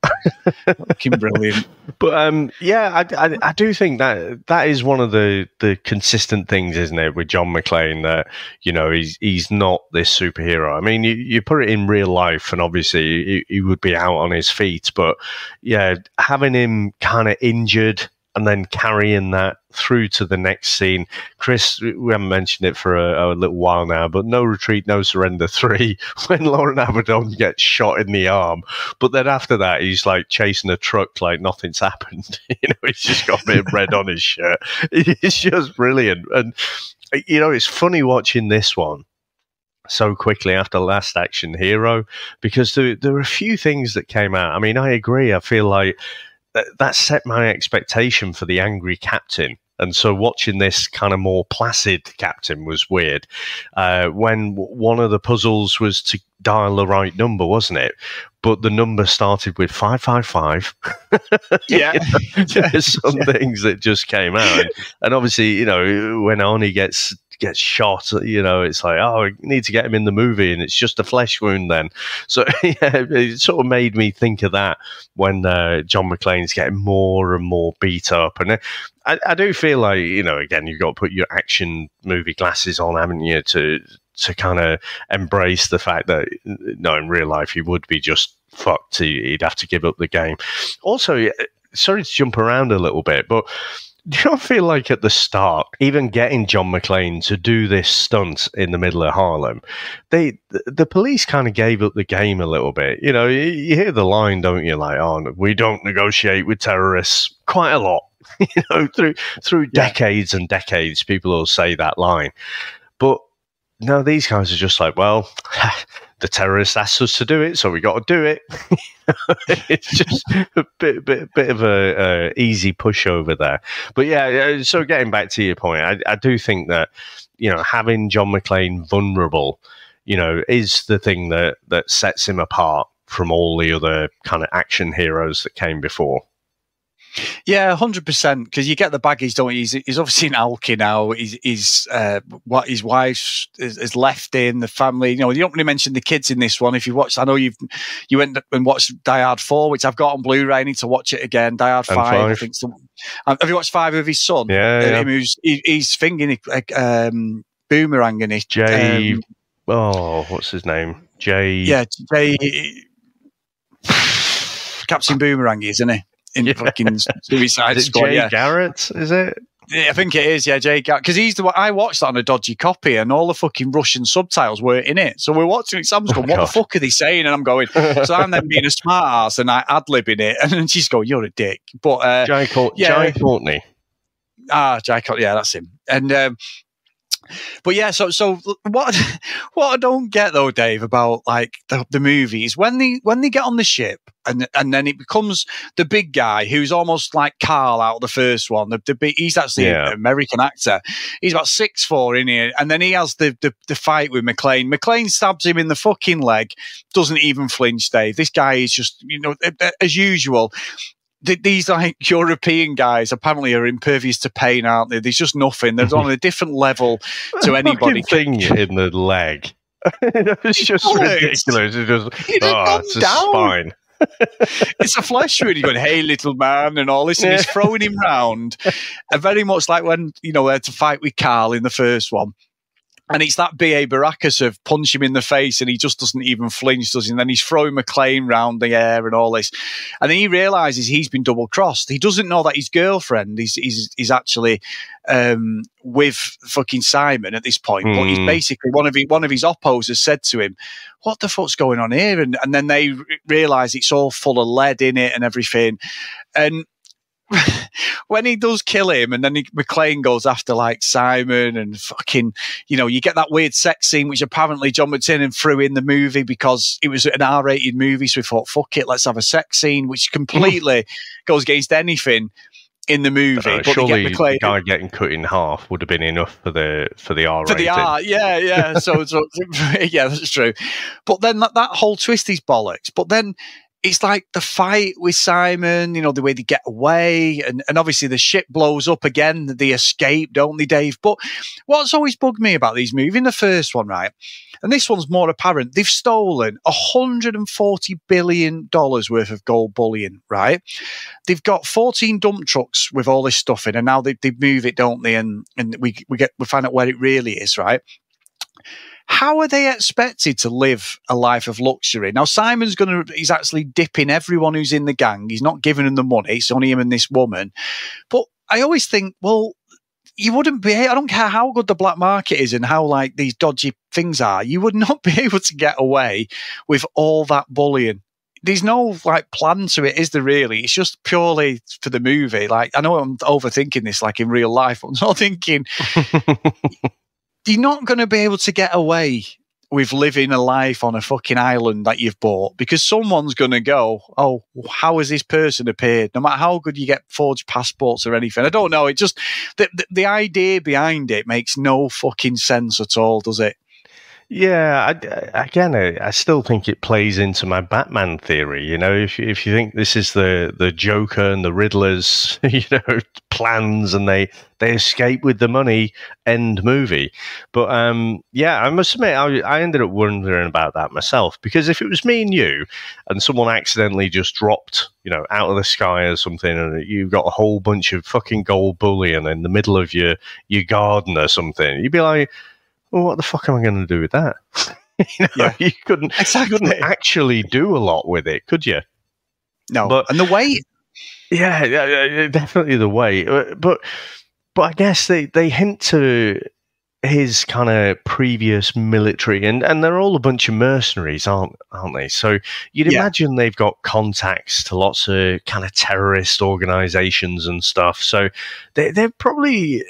Fucking brilliant. But I do think that is one of the consistent things, isn't it, with John McClane, that, you know, he's not this superhero. I mean, you put it in real life, and obviously he would be out on his feet. But yeah, having him kind of injured and then carrying that through to the next scene. Chris, we haven't mentioned it for a little while now, but No Retreat, No Surrender 3, when Lauren Avedon gets shot in the arm. But then after that, he's like chasing a truck like nothing's happened. You know, he's just got a bit of red on his shirt. It's just brilliant. And, you know, it's funny watching this one so quickly after Last Action Hero, because there were a few things that came out. I mean, I agree. I feel like that set my expectation for the angry captain. And so watching this kind of more placid captain was weird. When one of the puzzles was to dial the right number, wasn't it? But the number started with 555. Yeah. There's some things that just came out. And obviously, you know, when Arnie gets shot, you know, it's like, oh, we need to get him in the movie, and it's just a flesh wound then. So yeah, it sort of made me think of that when John McClane's getting more and more beat up. And I do feel like, you know, again, you've got to put your action movie glasses on, haven't you, to kind of embrace the fact that, no, in real life he would be just fucked. He'd have to give up the game. Also, sorry to jump around a little bit, but do you not feel like at the start, even getting John McClane to do this stunt in the middle of Harlem, the police kind of gave up the game a little bit? You know, you hear the line, don't you? Like, oh, we don't negotiate with terrorists. Quite a lot. You know, through decades and decades, people will say that line. But no, these guys are just like, well, the terrorists asked us to do it, so we got to do it. It's just a bit of a easy pushover there. But yeah, so getting back to your point, I do think that, you know, having John McClane vulnerable, you know, is the thing that sets him apart from all the other kind of action heroes that came before. Yeah, 100%. Because you get the baggage, don't you? He's obviously in Alki now. He's what his wife has left in the family. You know, you don't really mention the kids in this one. If you watched, I know you went and watched Die Hard 4, which I've got on Blu-ray. I need to watch it again. Die Hard 5. I think. Have you watched 5 with his son? Yeah. He's thinking boomerang in it. Jay. What's his name? Jay. Yeah, Jay. Captain Boomerang, isn't he? In fucking Suicide Squad. Jay Garrett, is it? Yeah, I think it is, yeah, Jay Garrett. Because he's the one, I watched that on a dodgy copy, and all the fucking Russian subtitles were in it. So we're watching it, Sam's going, what the fuck are they saying? And I'm going, so I'm then being a smart ass and I ad-libbing it, and then she's going, you're a dick. But Jai Courtney. Jai Courtney, yeah, that's him. And but yeah, so what I don't get though, Dave, about like the movies, when they get on the ship and then it becomes the big guy who's almost like Carl out of the first one. He's actually an American actor. He's about 6'4" in here, and then he has the fight with McClane. McClane stabs him in the fucking leg, doesn't even flinch, Dave. This guy is just, you know, as usual. These like European guys apparently are impervious to pain, aren't they? There's just nothing. They're on a different level to anybody. Thing in the leg. It's just ridiculous. It's a spine. It's a flesh wound. You're going, hey, little man, and all this, and he's throwing him round. And very much like when, you know, they had to fight with Carl in the first one. And it's that B.A. Baracus of punch him in the face and he just doesn't even flinch, does he? And then he's throwing McClane round the air and all this. And then he realises he's been double-crossed. He doesn't know that his girlfriend is actually with fucking Simon at this point. But he's basically, one of his oppos has said to him, what the fuck's going on here? And then they realise it's all full of lead in it and everything. And when he does kill him, and then McClane goes after like Simon and fucking, you know, you get that weird sex scene, which apparently John McTiernan threw in the movie because it was an R-rated movie. So we thought, fuck it, let's have a sex scene, which completely goes against anything in the movie. But surely the guy getting cut in half would have been enough for the R-rating. For the R, yeah. So yeah, that's true. But then that whole twist is bollocks. But then it's like the fight with Simon, you know, the way they get away, and obviously the ship blows up again, they escape, don't they, Dave? But what's always bugged me about these movies, in the first one, right, and this one's more apparent, they've stolen $140 billion worth of gold bullion, right? They've got 14 dump trucks with all this stuff in, and now they move it, don't they? And we find out where it really is, right? How are they expected to live a life of luxury? Now, he's actually dipping everyone who's in the gang. He's not giving them the money. It's only him and this woman. But I always think, well, you wouldn't be, I don't care how good the black market is and how like these dodgy things are, you would not be able to get away with all that bullion. There's no like plan to it, is there really? It's just purely for the movie. Like, I know I'm overthinking this like in real life. I'm not thinking... You're not going to be able to get away with living a life on a fucking island that you've bought, because someone's going to go, oh, how has this person appeared? No matter how good you get forged passports or anything. I don't know. It just, the idea behind it makes no fucking sense at all, does it? Yeah, I still think it plays into my Batman theory. You know, if you think this is the Joker and the Riddler's, you know, plans, and they escape with the money, end movie. But yeah, I must admit, I ended up wondering about that myself, because if it was me and you, and someone accidentally just dropped, you know, out of the sky or something, and you've got a whole bunch of fucking gold bullion in the middle of your garden or something, you'd be like, well, what the fuck am I going to do with that? You know, yeah. You couldn't actually do a lot with it, could you? No, but and the weight. Yeah, definitely the weight. But I guess they hint to his kind of previous military, and they're all a bunch of mercenaries, aren't they? So you'd imagine they've got contacts to lots of kind of terrorist organizations and stuff. So they would probably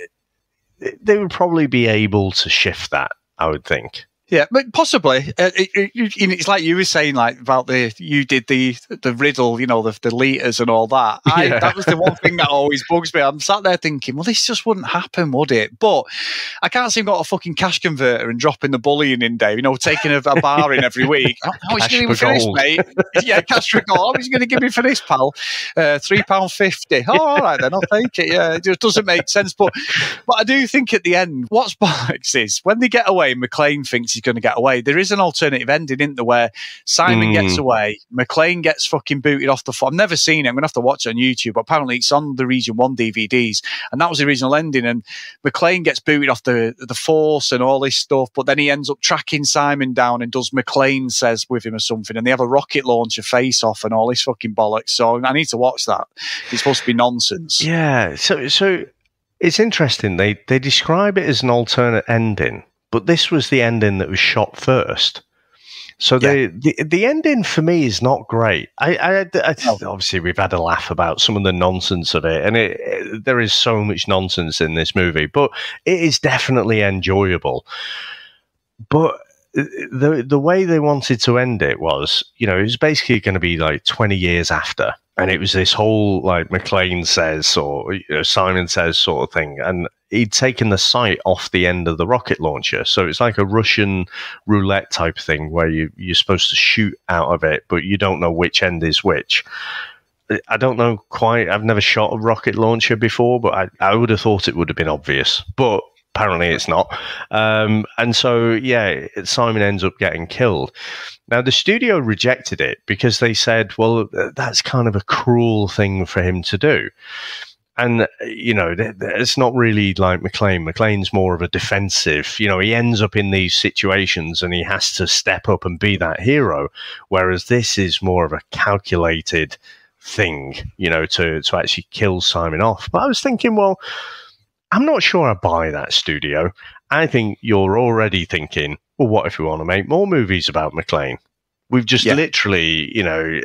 be able to shift that, I would think. Yeah, but possibly. It's like you were saying, like about you did the riddle, you know, the liters and all that. That was the one thing that always bugs me. I'm sat there thinking, well, this just wouldn't happen, would it? But I can't see him got a fucking cash converter and dropping the bullion in, Dave. You know, taking a bar in every week. How much going to give me for this, mate? Yeah, cash for gold. How much going to give me for this, pal? £3.50. Oh, all right then, I'll take it. Yeah, it just doesn't make sense. But I do think at the end, what's bollocks is when they get away, McClane thinks he's going to get away. There is an alternative ending, isn't there, where Simon gets away, McClane gets fucking booted off the I've never seen it. I'm going to have to watch it on YouTube, but apparently it's on the Region 1 DVDs, and that was the original ending, and McClane gets booted off the Force and all this stuff, but then he ends up tracking Simon down and does McClane Says with him or something, and they have a rocket launcher face off and all this fucking bollocks. So I need to watch that. It's supposed to be nonsense. Yeah, so it's interesting. They describe it as an alternate ending, but this was the ending that was shot first. So the ending for me is not great. Obviously, we've had a laugh about some of the nonsense of it, and there is so much nonsense in this movie, but it is definitely enjoyable. But the way they wanted to end it was, you know, it was basically going to be like 20 years after. And it was this whole, like, McClane says, or Simon says sort of thing. And he'd taken the sight off the end of the rocket launcher. So it's like a Russian roulette type thing where you're supposed to shoot out of it, but you don't know which end is which. I don't know quite. I've never shot a rocket launcher before, but I would have thought it would have been obvious. But apparently it's not. And so, yeah, Simon ends up getting killed. Now, the studio rejected it because they said, well, that's kind of a cruel thing for him to do. And, you know, it's not really like McClane. McClane's more of a defensive. You know, he ends up in these situations and he has to step up and be that hero, whereas this is more of a calculated thing, you know, to actually kill Simon off. But I was thinking, well, I'm not sure I buy that, studio. I think you're already thinking, well, what if we want to make more movies about McClane? We've just literally, you know,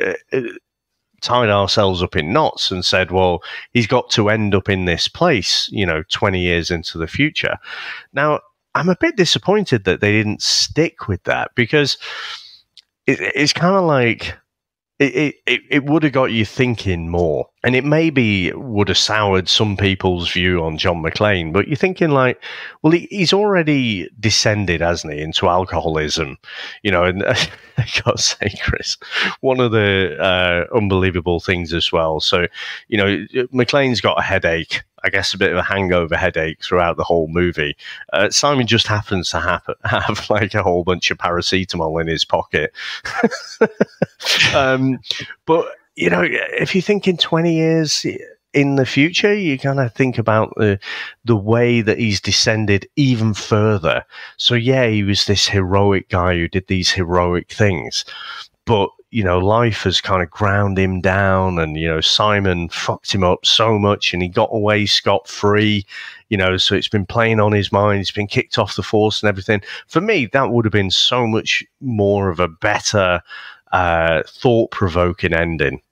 tied ourselves up in knots and said, well, he's got to end up in this place, you know, 20 years into the future. Now, I'm a bit disappointed that they didn't stick with that, because it's kind of like... It would have got you thinking more. And it maybe would have soured some people's view on John McClane, but you're thinking like, well, he's already descended, hasn't he, into alcoholism, you know, and I gotta say, Chris, one of the unbelievable things as well. So, you know, McClane's got a headache, I guess a bit of a hangover headache throughout the whole movie. Simon just happens to have like a whole bunch of paracetamol in his pocket. But, you know, if you think in 20 years in the future, you kind of think about the way that he's descended even further. So, yeah, he was this heroic guy who did these heroic things. But, you know, life has kind of ground him down, and, you know, Simon fucked him up so much and he got away scot-free, you know, so it's been playing on his mind. He's been kicked off the force and everything. For me, that would have been so much more of a better thought-provoking ending.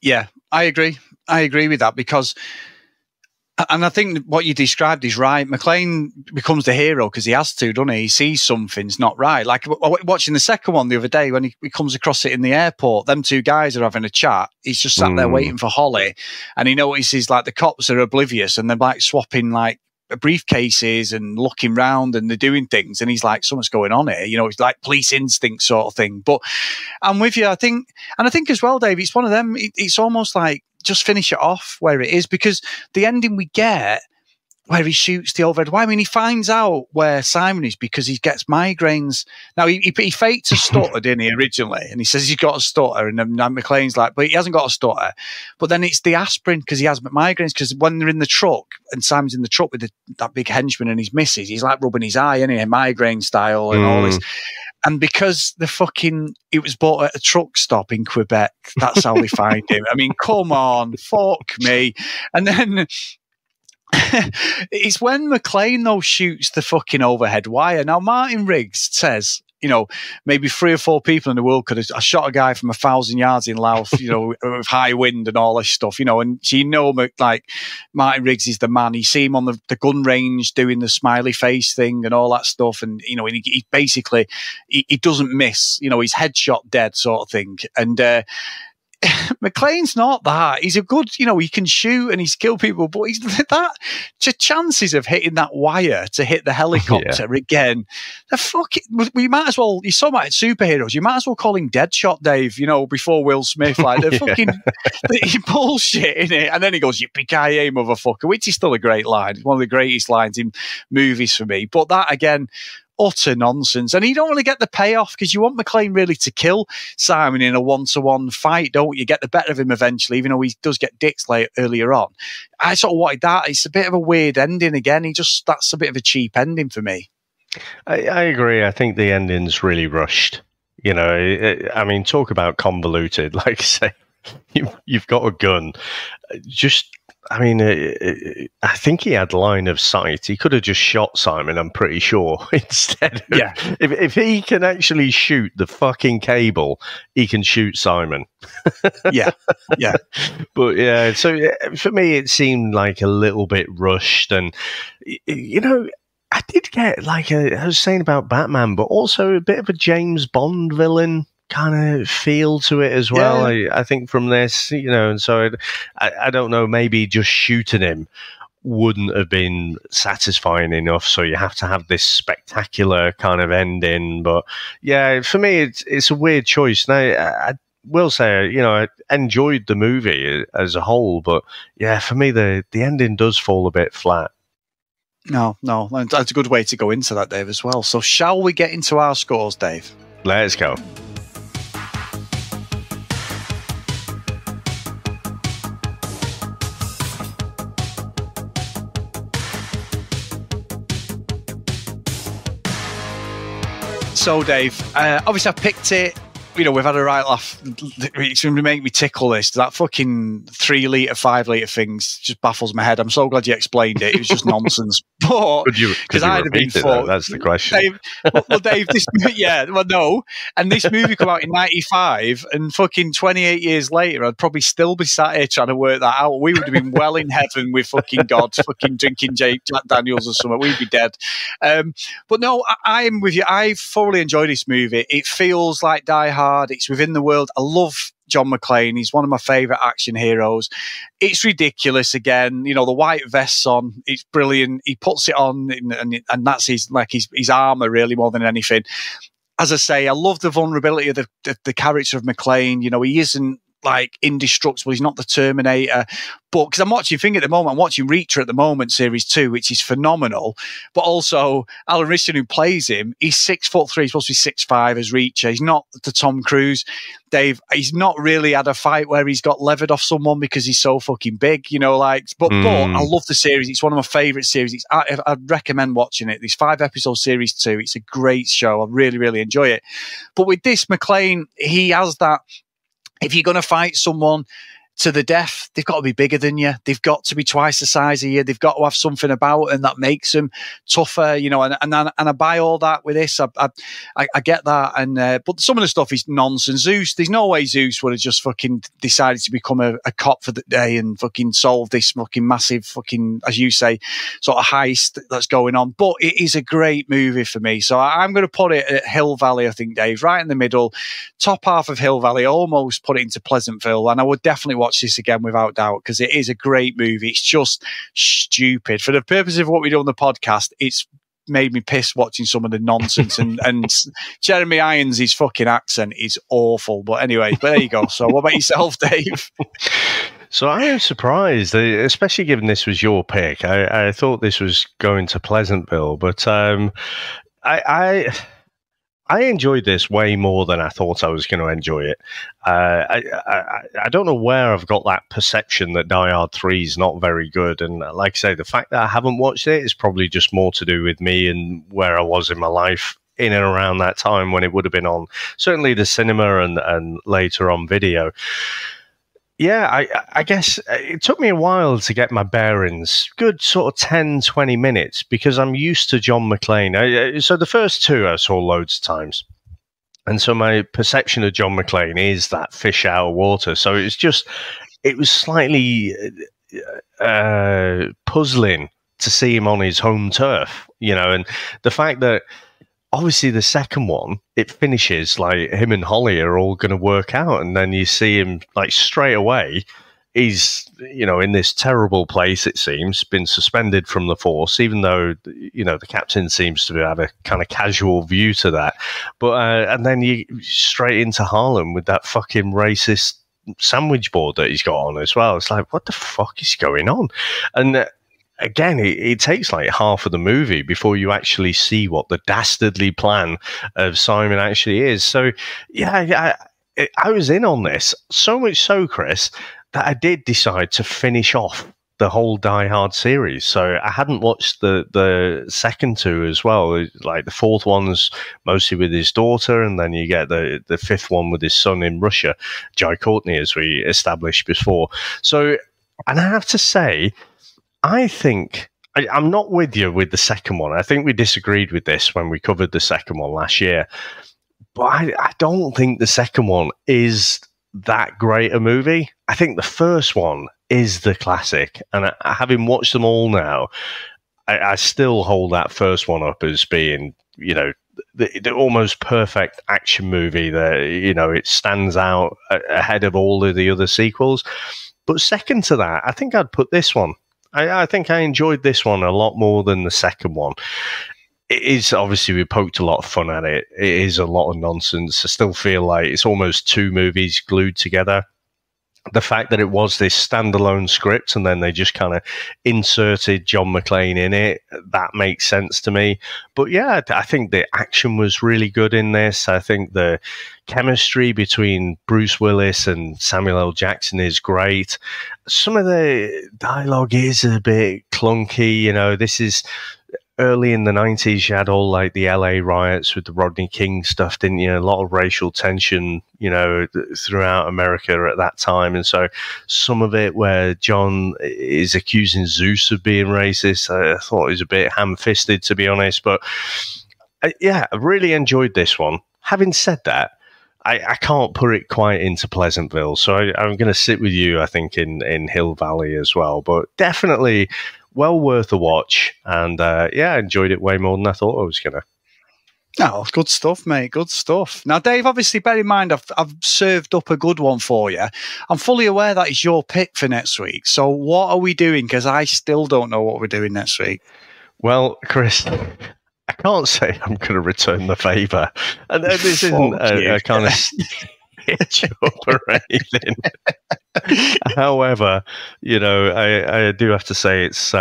Yeah, I agree. I agree with that because, and I think what you described is right. McClane becomes the hero because he has to, doesn't he? He sees something's not right. Like watching the second one the other day when he comes across it in the airport, them two guys are having a chat. He's just sat there waiting for Holly, and he notices like the cops are oblivious and they're like swapping like briefcases and looking round and they're doing things, and he's like, something's going on here, you know, it's like police instinct sort of thing. But I'm with you, I think as well, Dave, it's one of them, it's almost like just finish it off where it is, because the ending we get where he shoots the overhead wire, I mean, he finds out where Simon is because he gets migraines. Now, he faked a stutter, didn't he, originally? And he says he's got a stutter, and then McClane's like, but he hasn't got a stutter. But then it's the aspirin because he has migraines, because when they're in the truck and Simon's in the truck with that big henchman and his missus, he's like rubbing his eye, isn't he, migraine style and all this. And because it was bought at a truck stop in Quebec, that's how they find him. I mean, come on, fuck me. And then it's when McClane, though, shoots the fucking overhead wire. Now, Martin Riggs says, you know, maybe 3 or 4 people in the world could have shot a guy from 1,000 yards in Laos, you know, with high wind and all this stuff, you know, and so, you know, like Martin Riggs is the man. You see him on the gun range doing the smiley face thing and all that stuff. And, you know, he basically, he doesn't miss, you know, he's headshot dead sort of thing. And, McClane's not that. He's a good, you know, he can shoot and he's killed people, but he's that chances of hitting that wire to hit the helicopter again. The fucking, we might as well, you're so about superheroes, you might as well call him Deadshot Dave, you know, before Will Smith, like the fucking bullshit in it. And then he goes, yippee-ki-yay, motherfucker, which is still a great line. It's one of the greatest lines in movies for me. But that again, utter nonsense. And you don't really get the payoff because you want McClane really to kill Simon in a one-to-one fight, don't you? Get the better of him eventually, even though he does get dicks earlier on. I sort of wanted that. It's a bit of a weird ending again. That's a bit of a cheap ending for me. I agree. I think the ending's really rushed. You know, I mean, talk about convoluted. Like I say, you've got a gun. I mean, I think he had line of sight. He could have just shot Simon, I'm pretty sure, instead. Yeah. If he can actually shoot the fucking cable, he can shoot Simon. Yeah. But yeah, so for me, it seemed like a little bit rushed. And, you know, I did get like I was saying about Batman, but also a bit of a James Bond villain kind of feel to it as well. Yeah. I think from this, you know, and so I don't know, maybe just shooting him wouldn't have been satisfying enough, so you have to have this spectacular kind of ending. But yeah, for me, it's a weird choice. Now, I will say, you know, I enjoyed the movie as a whole, but yeah, for me, the ending does fall a bit flat. No, that's a good way to go into that, Dave, as well. So shall we get into our scores, Dave? Let's go. So, Dave, obviously I picked it. You know, we've had a right laugh. It's going to make me tickle this. That fucking 3 litre, 5 litre things just baffles my head. I'm so glad you explained it. It was just nonsense. But could you repeat it, though? That's the question. Dave, no. And this movie came out in 95, and fucking 28 years later, I'd probably still be sat here trying to work that out. We would have been well in heaven with fucking God, fucking drinking Jack Daniels or something. We'd be dead. But no, I am with you. I thoroughly enjoyed this movie. It feels like Die Hard. It's within the world. I love John McClane. He's one of my favourite action heroes. It's ridiculous again. You know, the white vest's on. It's brilliant. He puts it on, and that's his armour, really, more than anything. As I say, I love the vulnerability of the character of McClane. You know, he isn't like indestructible. He's not the Terminator. But because I'm watching Thing at the moment, I'm watching Reacher at the moment, series 2, which is phenomenal. But also, Alan Ritchson, who plays him, he's 6'3", he's supposed to be 6'5" as Reacher. He's not the Tom Cruise. Dave, he's not really had a fight where he's got levered off someone because he's so fucking big, you know, like, but I love the series. It's one of my favourite series. I'd recommend watching it. This 5-episode series 2. It's a great show. I really, really enjoy it. But with this McClane, he has that, if you're going to fight someone to the death, they've got to be bigger than you. They've got to be twice the size of you. They've got to have something about them that makes them tougher, you know. And I buy all that with this. I get that. And but some of the stuff is nonsense. Zeus, there's no way Zeus would have just fucking decided to become a cop for the day and fucking solve this fucking massive fucking, as you say, sort of heist that's going on. But it is a great movie for me. So I'm going to put it at Hill Valley, I think, Dave, right in the middle, top half of Hill Valley, almost put it into Pleasantville. And I would definitely watch this again without doubt, because it is a great movie. It's just stupid. For the purpose of what we do on the podcast, it's made me piss watching some of the nonsense. and Jeremy Irons, his fucking accent is awful. But anyway, but there you go. So what about yourself, Dave? So I am surprised, especially given this was your pick. I thought this was going to Pleasantville, but I enjoyed this way more than I thought I was going to enjoy it. I don't know where I've got that perception that Die Hard 3 is not very good. And like I say, the fact that I haven't watched it is probably just more to do with me and where I was in my life in and around that time when it would have been on certainly the cinema and later on video. Yeah, I guess it took me a while to get my bearings, good sort of 10, 20 minutes, because I'm used to John McClane. So the first two I saw loads of times. And so my perception of John McClane is that fish out of water. So it was slightly puzzling to see him on his home turf, you know, and the fact that obviously the second one, it finishes like him and Holly are all going to work out, and then you see him like straight away. He's, you know, in this terrible place, it seems, been suspended from the force, even though, you know, the captain seems to have a kind of casual view to that. But, and then you straight into Harlem with that fucking racist sandwich board that he's got on as well. It's like, what the fuck is going on? And, again, it takes like half of the movie before you actually see what the dastardly plan of Simon actually is. So, yeah, I was in on this. So much so, Chris, that I did decide to finish off the whole Die Hard series. So I hadn't watched the second two as well. Like the fourth one's mostly with his daughter, and then you get the fifth one with his son in Russia, Jai Courtney, as we established before. So, and I have to say, I think I'm not with you with the second one. I think we disagreed with this when we covered the second one last year. But I don't think the second one is that great a movie. I think the first one is the classic. And having watched them all now, I still hold that first one up as being, you know, the almost perfect action movie that, you know, it stands out ahead of all of the other sequels. But second to that, I think I'd put this one. I think I enjoyed this one a lot more than the second one. It is, obviously, we poked a lot of fun at it. It is a lot of nonsense. I still feel like it's almost two movies glued together. The fact that it was this standalone script and then they just kind of inserted John McClane in it, that makes sense to me. But yeah, I think the action was really good in this. I think the chemistry between Bruce Willis and Samuel L. Jackson is great. Some of the dialogue is a bit clunky. You know, this is early in the 90s, you had all like the LA riots with the Rodney King stuff, didn't you? A lot of racial tension, you know, throughout America at that time. And so some of it where John is accusing Zeus of being racist, I thought it was a bit ham-fisted, to be honest. But yeah, I really enjoyed this one. Having said that, I can't put it quite into Pleasantville. So I'm going to sit with you, I think, in Hill Valley as well. But definitely well worth a watch. And yeah, I enjoyed it way more than I thought I was going to. Oh, good stuff, mate. Good stuff. Now, Dave, obviously, bear in mind, I've served up a good one for you. I'm fully aware that it's your pick for next week. So what are we doing? Because I still don't know what we're doing next week. Well, Chris, I can't say I'm going to return the favour. And this isn't a kind of hitch up or anything. However, I do have to say it's...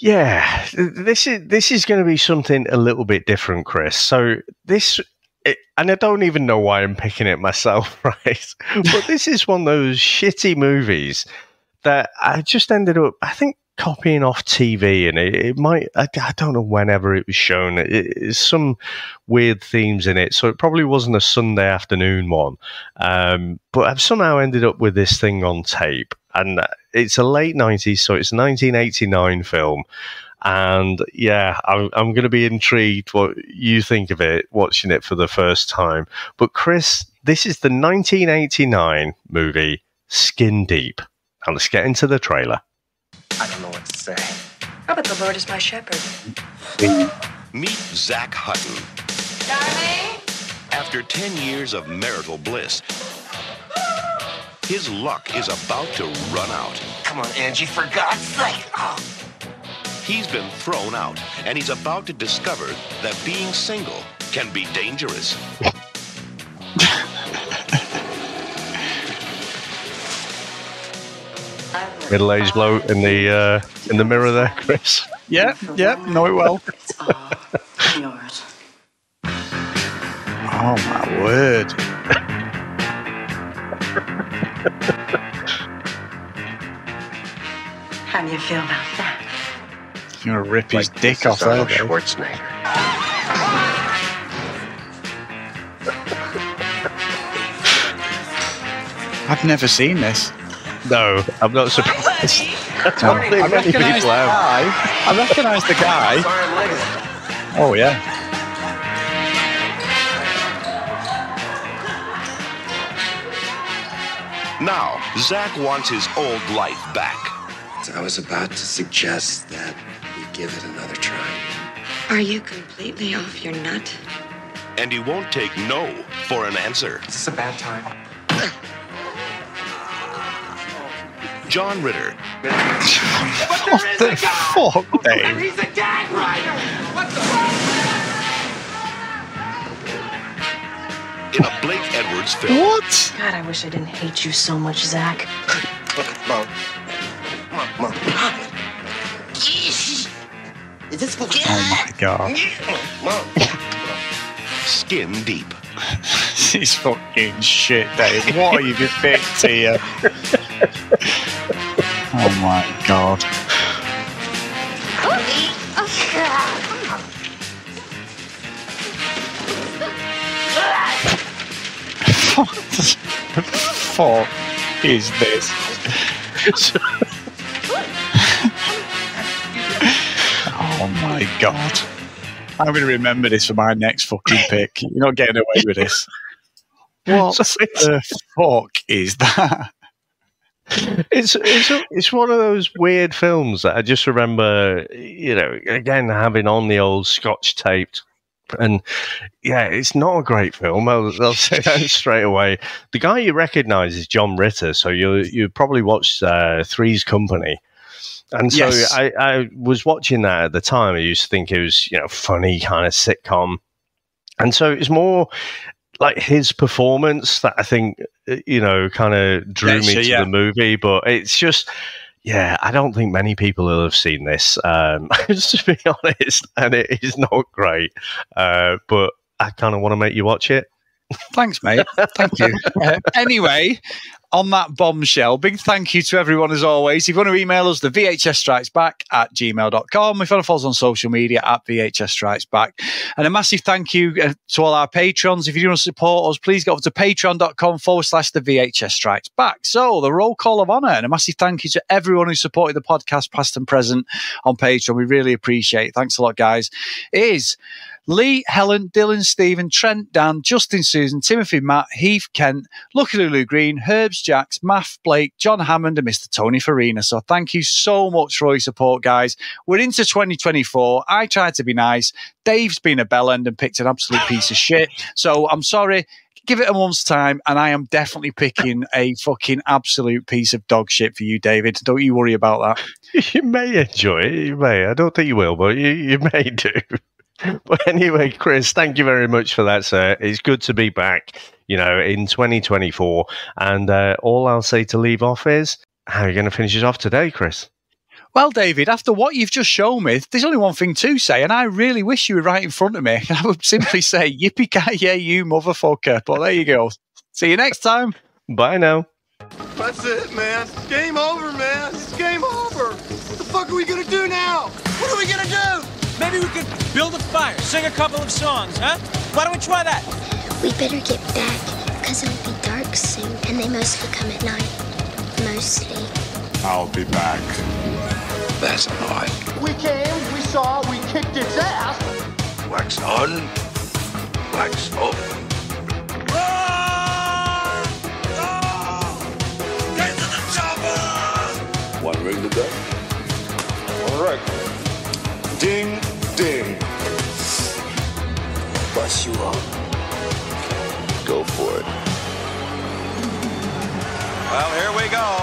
Yeah, this is going to be something a little bit different, Chris. So and I don't even know why I'm picking it myself, right? But this is one of those shitty movies that I just ended up, I think, copying off TV, and it might, I don't know whenever it was shown. It's some weird themes in it, so it probably wasn't a Sunday afternoon one. But I've somehow ended up with this thing on tape, and it's a late 90s, so it's a 1989 film. And yeah, I'm going to be intrigued what you think of it, watching it for the first time. But Chris, this is the 1989 movie Skin Deep. Now let's get into the trailer. I don't know what to say. How about the Lord is my shepherd? Meet Zach Hutton. Darling? After 10 years of marital bliss, his luck is about to run out. Come on, Angie, for God's sake. Oh. He's been thrown out, and he's about to discover that being single can be dangerous. Middle-aged bloke in the mirror there, Chris. Yep, know it well. It's all yours. Oh my word! How do you feel about that? You're gonna rip his dick off there, Schwarzenegger. I've never seen this. No, I'm not surprised. I recognise the guy. I recognise the guy. Oh yeah. Now, Zach wants his old life back. So I was about to suggest that we give it another try. Are you completely off your nut? And he won't take no for an answer. Is this a bad time? John Ritter. What the fuck, Dave? He's a gag writer! What the In a Blake Edwards film. What? God, I wish I didn't hate you so much, Zach. Mom. Is this spaghetti? Oh my god. Skin Deep. This is fucking shit, Dave. What are you just picked here? Oh my god. What the fuck is this? Oh my god. I'm going to remember this for my next fucking pick. You're not getting away with this. What the fuck is that? It's one of those weird films that I just remember, again, having on the old Scotch taped. And yeah, it's not a great film. I'll say that straight away. The guy you recognise is John Ritter, so you probably watched Three's Company. And so yes. I was watching that at the time. I used to think it was, funny kind of sitcom. And so it's more like his performance that I think, kind of drew me to the movie. But it's just, I don't think many people will have seen this, just to be honest. And it is not great. But I kind of want to make you watch it. Thanks, mate. Thank you. Anyway, on that bombshell, big thank you to everyone as always. If you want to email us, the vhsstrikesback@gmail.com. If you want to follow us on social media @vhsstrikesback. And a massive thank you to all our patrons. If you want to support us, please go over to patreon.com/the VHS Strikes Back. So the roll call of honour and a massive thank you to everyone who supported the podcast past and present on Patreon. We really appreciate it. Thanks a lot, guys. Is Lee, Helen, Dylan, Stephen, Trent, Dan, Justin, Susan, Timothy, Matt, Heath, Kent, Lucky Lulu Green, Herbs, Jacks, Math, Blake, John Hammond, and Mr. Tony Farina. So thank you so much for all your support, guys. We're into 2024. I tried to be nice. Dave's been a bellend and picked an absolute piece of shit. So I'm sorry. Give it a month's time, and I am definitely picking a fucking absolute piece of dog shit for you, David. Don't you worry about that. You may enjoy it. You may. I don't think you will, but you may do. But anyway, Chris, thank you very much for that, sir. It's good to be back, in 2024. And all I'll say to leave off is, how are you going to finish us off today, Chris? Well, David, after what you've just shown me, there's only one thing to say, and I really wish you were right in front of me. I would simply say, yippee-ki-yay, you motherfucker. But there you go. See you next time. Bye now. That's it, man. Game over, man. It's game over. What the fuck are we gonna do now? What are we gonna do? Maybe we could build a fire, sing a couple of songs, huh? Why don't we try that? We better get back, because it'll be dark soon, and they mostly come at night. Mostly. I'll be back. That's odd. We came, we saw, we kicked its ass. Wax on, wax off. Get to the chopper! One ring to go. All right. Ding, ding. Bust you up. Go for it. Well, here we go.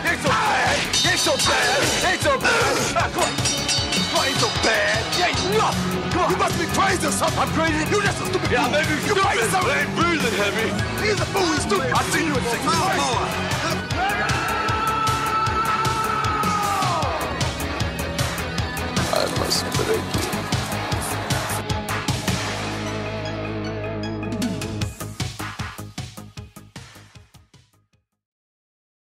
Ain't so bad. Ain't so bad. Ain't so bad. Come on, ain't so bad. You ain't nothing. Come on. You must be crazy or something. I'm crazy. You just a stupid. Yeah, maybe you're crazy. I ain't breathing heavy. He's a fool. He's stupid. I seen you at 6.